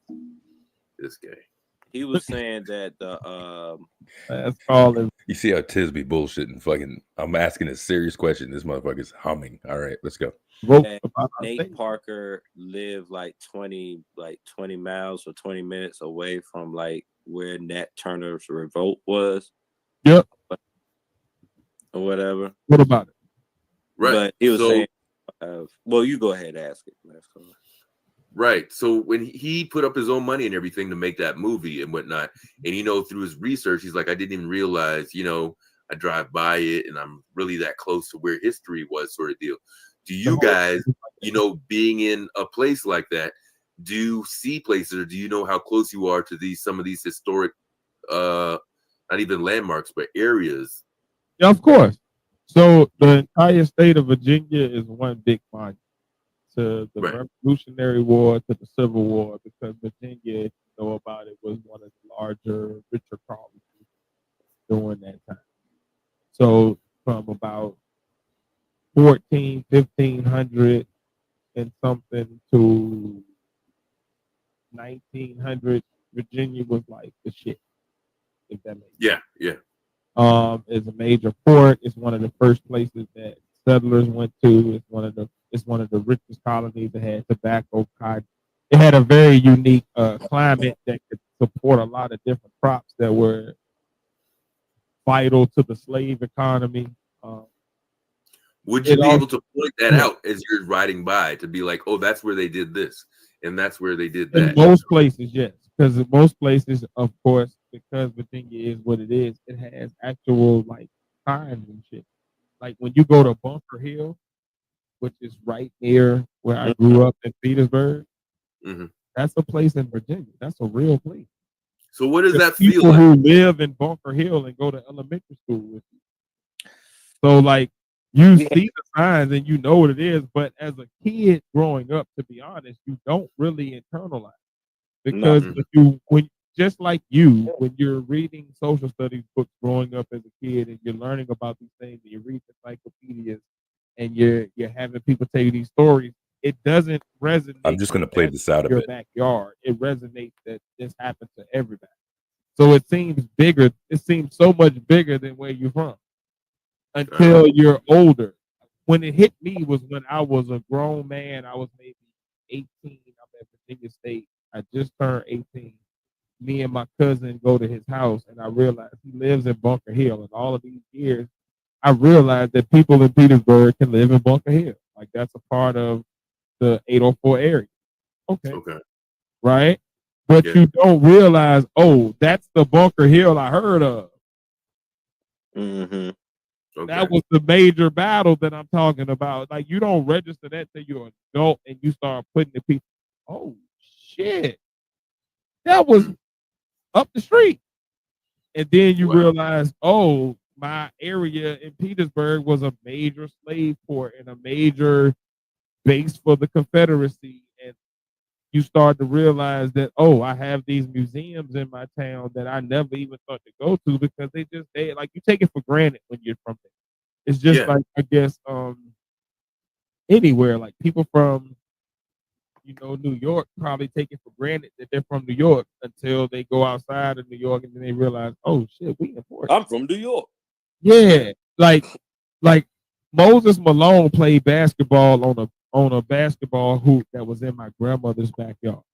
This guy. He was saying that the that's calling. You see how Tiz be bullshitting? Fucking, I'm asking a serious question. This motherfucker's humming. All right, let's go. Nate Parker lived like 20 miles or 20 minutes away from like where Nat Turner's revolt was. Yep. Or whatever. What about it? Right. But he was saying, well, you go ahead and ask it. Right. So when he put up his own money and everything to make that movie and whatnot, and through his research, he's like, I didn't even realize, I drive by it and I'm really that close to where history was, sort of deal. Do you guys, being in a place like that, do you see places, or do you know how close you are to some of these historic, not even landmarks, but areas? Yeah, of course. So the entire state of Virginia is one big monument to the Revolutionary War, to the Civil War, because Virginia, if you know about it, was one of the larger, richer colonies during that time. So from about 1500 and something to 1900, Virginia was like the shit. If that makes sense. Yeah. It's a major port. It's one of the first places that settlers went to. It's one of the richest colonies. It had tobacco, cotton. It had a very unique climate that could support a lot of different crops that were vital to the slave economy. Would you be able to point that out as you're riding by to be like, oh, that's where they did this and that's where they did that? In most places, yes. Because in most places, of course, because Virginia is what it is, it has actual like signs and shit. Like when you go to Bunker Hill, which is right near where I grew up in Petersburg. Mhm. That's a place in Virginia. That's a real place. So what does There's that feel people like? who live in Bunker Hill and go to elementary school with you. So like you Yeah. see the signs and you know what it is, but as a kid growing up, to be honest, you don't really internalize because No. if you when just like you, when you're reading social studies books growing up as a kid and you're learning about these things and you read encyclopedias and you're having people tell you these stories, it doesn't resonate. I'm just going to play this out in a your bit. backyard. It resonates that this happened to everybody. So it seems bigger. It seems so much bigger than where you're from until you're older. When it hit me was when I was a grown man. I was maybe 18. I'm at Virginia State. I just turned 18. Me and my cousin go to his house, and I realized he lives in Bunker Hill. And all of these years, I realized that people in Petersburg can live in Bunker Hill. Like that's a part of the 804 area. Okay. Right? But Yeah. you don't realize, oh, that's the Bunker Hill I heard of. Mm-hmm. That was the major battle that I'm talking about. Like you don't register that till you're an adult and you start putting the people, oh shit. That was up the street. And then you realize, oh, my area in Petersburg was a major slave port and a major base for the Confederacy. And you start to realize that, oh, I have these museums in my town that I never even thought to go to because they like you take it for granted when you're from there. It's just like I guess anywhere, like people from New York probably take it for granted that they're from New York until they go outside of New York and then they realize, oh shit, we important. I'm from New York. Yeah, like Moses Malone played basketball on a basketball hoop that was in my grandmother's backyard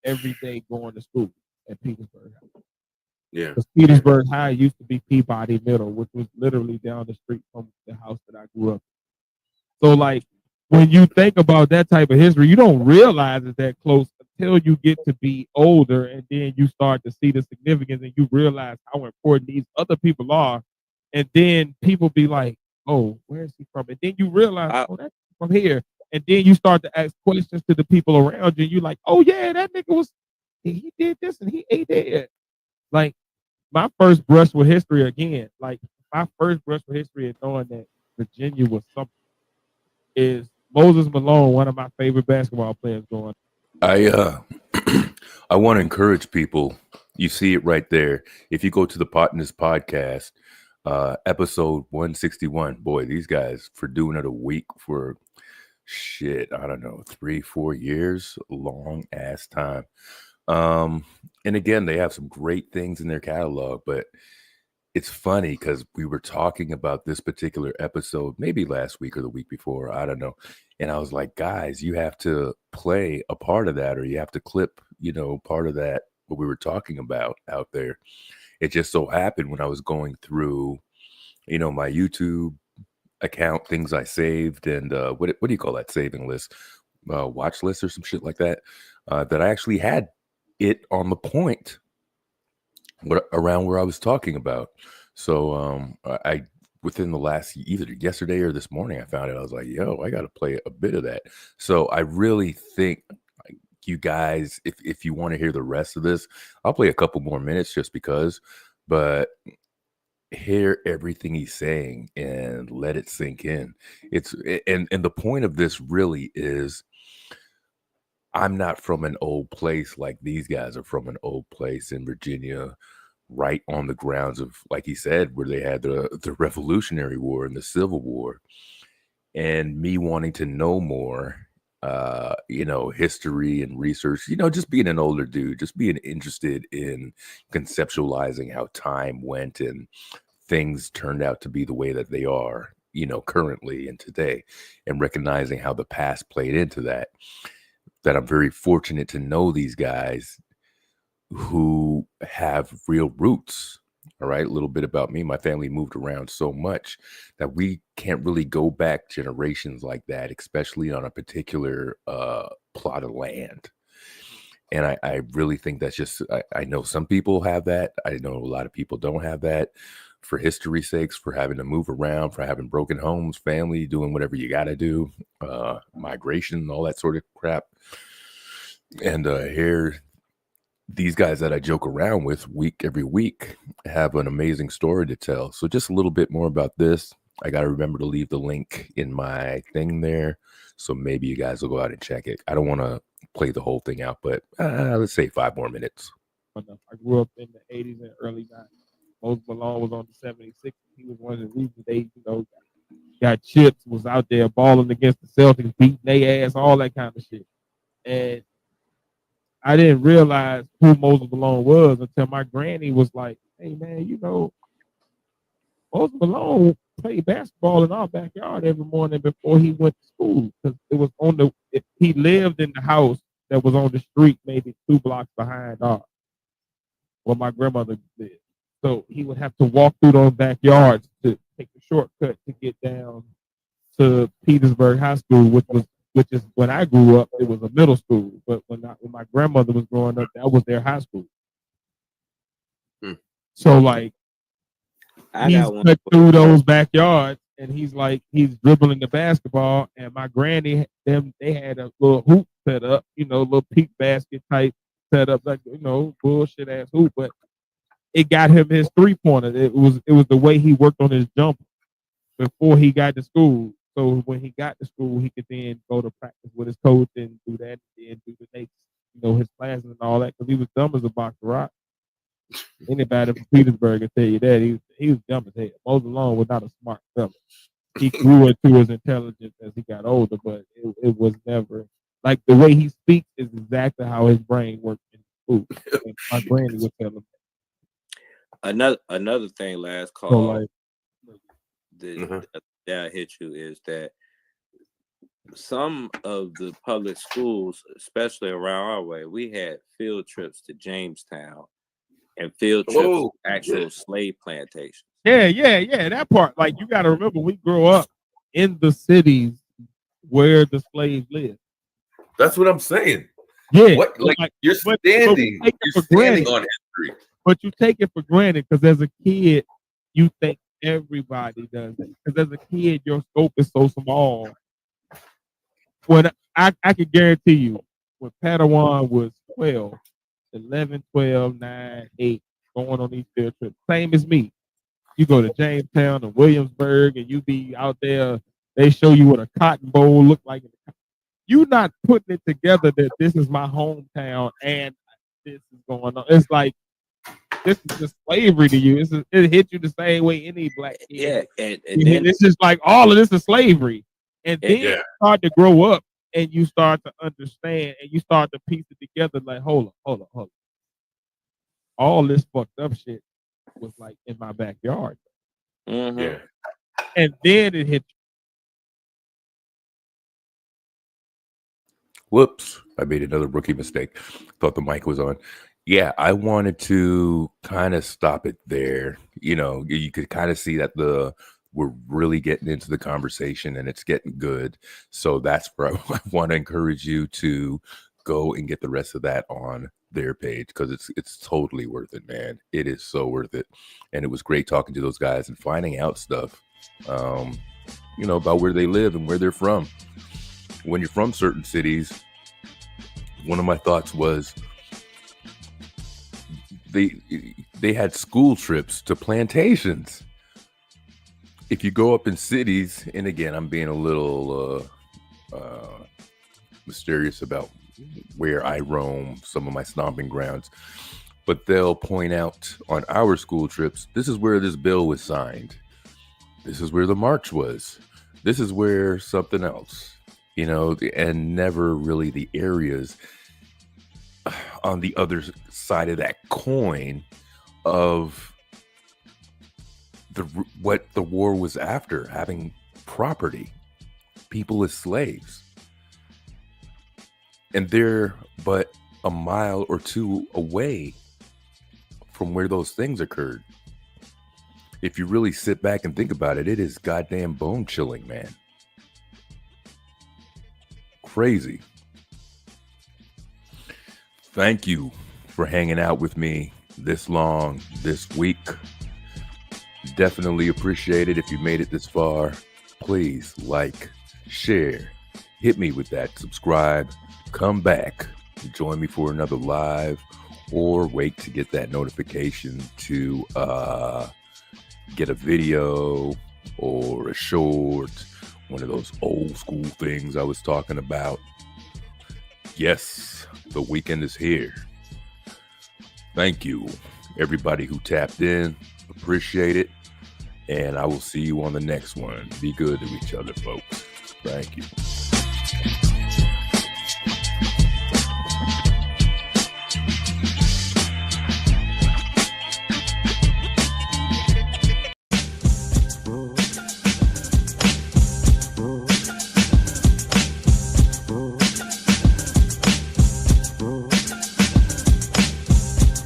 every day going to school at Petersburg High. Yeah, because Petersburg High used to be Peabody Middle, which was literally down the street from the house that I grew up in. So like when you think about that type of history, you don't realize it's that close until you get to be older, and then you start to see the significance, and you realize how important these other people are, and then people be like, "Oh, where is he from?" And then you realize, "Oh, that's from here." And then you start to ask questions to the people around you, and you're like, "Oh yeah, that nigga he did this and he ate that." Like my first brush with history again, like my first brush with history and knowing that Virginia was something is Moses Malone, one of my favorite basketball players going. I want to encourage people. You see it right there. If you go to the Partners podcast, episode 161, boy, these guys for doing it a week for shit, I don't know, 3-4 years, long ass time. And again, they have some great things in their catalog, but it's funny because we were talking about this particular episode maybe last week or the week before, I don't know. And I was like, guys, you have to play a part of that, or you have to clip, part of that, what we were talking about out there. It just so happened when I was going through, my YouTube account, things I saved, and what do you call that saving list? Watch list or some shit like that, that I actually had it on the point around where I was talking about. So I within the last either yesterday or this morning, I found it. I was like, yo, I got to play a bit of that. So I really think you guys, if you want to hear the rest of this, I'll play a couple more minutes just because, but hear everything he's saying and let it sink in. And the point of this really is, I'm not from an old place like these guys are from an old place in Virginia, right on the grounds of, like he said, where they had the Revolutionary War and the Civil War. And me wanting to know more, history and research, just being an older dude, just being interested in conceptualizing how time went and things turned out to be the way that they are, currently and today, and recognizing how the past played into that I'm very fortunate to know these guys who have real roots. All right. A little bit about me. My family moved around so much that we can't really go back generations like that, especially on a particular plot of land. And I really think that's just, I know some people have that. I know a lot of people don't have that. for history's sakes, for having to move around, for having broken homes, family, doing whatever you got to do, migration, all that sort of crap. And here, these guys that I joke around with every week have an amazing story to tell. So just a little bit more about this. I got to remember to leave the link in my thing there. So maybe you guys will go out and check it. I don't want to play the whole thing out, but let's say 5 more minutes. I grew up in the 80s and early 90s. Moses Malone was on the 76. He was one of the reasons they, got chips, was out there balling against the Celtics, beating their ass, all that kind of shit. And I didn't realize who Moses Malone was until my granny was like, hey, man, Moses Malone played basketball in our backyard every morning before he went to school. Because it was he lived in the house that was on the street, maybe 2 blocks behind ours, where my grandmother lived. So he would have to walk through those backyards to take the shortcut to get down to Petersburg High School, which is when I grew up, it was a middle school. But when my grandmother was growing up, that was their high school. So like, he's cut through those backyards, and he's dribbling the basketball. And my granny, they had a little hoop set up, little peak basket type set up, like bullshit ass hoop, but it got him his 3-pointer. It was the way he worked on his jumper before he got to school. So when he got to school, he could then go to practice with his coach and do that, and do the next, his classes and all that, because he was dumb as a box of rock. Anybody from Petersburg can tell you that he was dumb as hell. Moses Malone was not a smart fella. He grew into his intelligence as he got older, but it was never like the way he speaks is exactly how his brain works in school. And my granny would tell him. Another thing, last call that hit you is that some of the public schools, especially around our way, we had field trips to Jamestown and field trips to actual slave plantations. Yeah, that part. Like, you got to remember, we grew up in the cities where the slaves lived. That's what I'm saying. Yeah, you're standing on history. But you take it for granted because as a kid, you think everybody does it. Because as a kid, your scope is so small. When I can guarantee you, when Padawan was 12, 11, 12, 9, 8, going on these field trips, same as me. You go to Jamestown and Williamsburg, and you be out there. They show you what a cotton bowl look like. You're not putting it together that this is my hometown and this is going on. It's like, this is just slavery to you. It hit you the same way any black kid. Yeah, and then it's just like all of this is slavery. And then you start to grow up and you start to understand and you start to piece it together like, hold on. All this fucked up shit was like in my backyard. Mm-hmm. Yeah. And then it hit you. Whoops, I made another rookie mistake. Thought the mic was on. Yeah, I wanted to kind of stop it there. You could kind of see that we're really getting into the conversation and it's getting good. So that's where I want to encourage you to go and get the rest of that on their page, because it's totally worth it, man. It is so worth it. And it was great talking to those guys and finding out stuff, about where they live and where they're from. When you're from certain cities, one of my thoughts was they had school trips to plantations. If you go up in cities, and again, I'm being a little mysterious about where I roam, some of my stomping grounds, but they'll point out on our school trips, this is where this bill was signed. This is where the march was. This is where something else, and never really the areas on the other side of that coin of what the war was after, having property, people as slaves. And they're but a mile or two away from where those things occurred. If you really sit back and think about it, it is goddamn bone chilling, man. Crazy. Thank you for hanging out with me this long, this week. definitely appreciate it. If you made it this far, please like, share, hit me with that subscribe, come back, join me for another live, or wait to get that notification to get a video or a short, one of those old school things I was talking about. Yes, the weekend is here. Thank you, everybody who tapped in. Appreciate it. And I will see you on the next one. Be good to each other, folks. Thank you.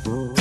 Oh.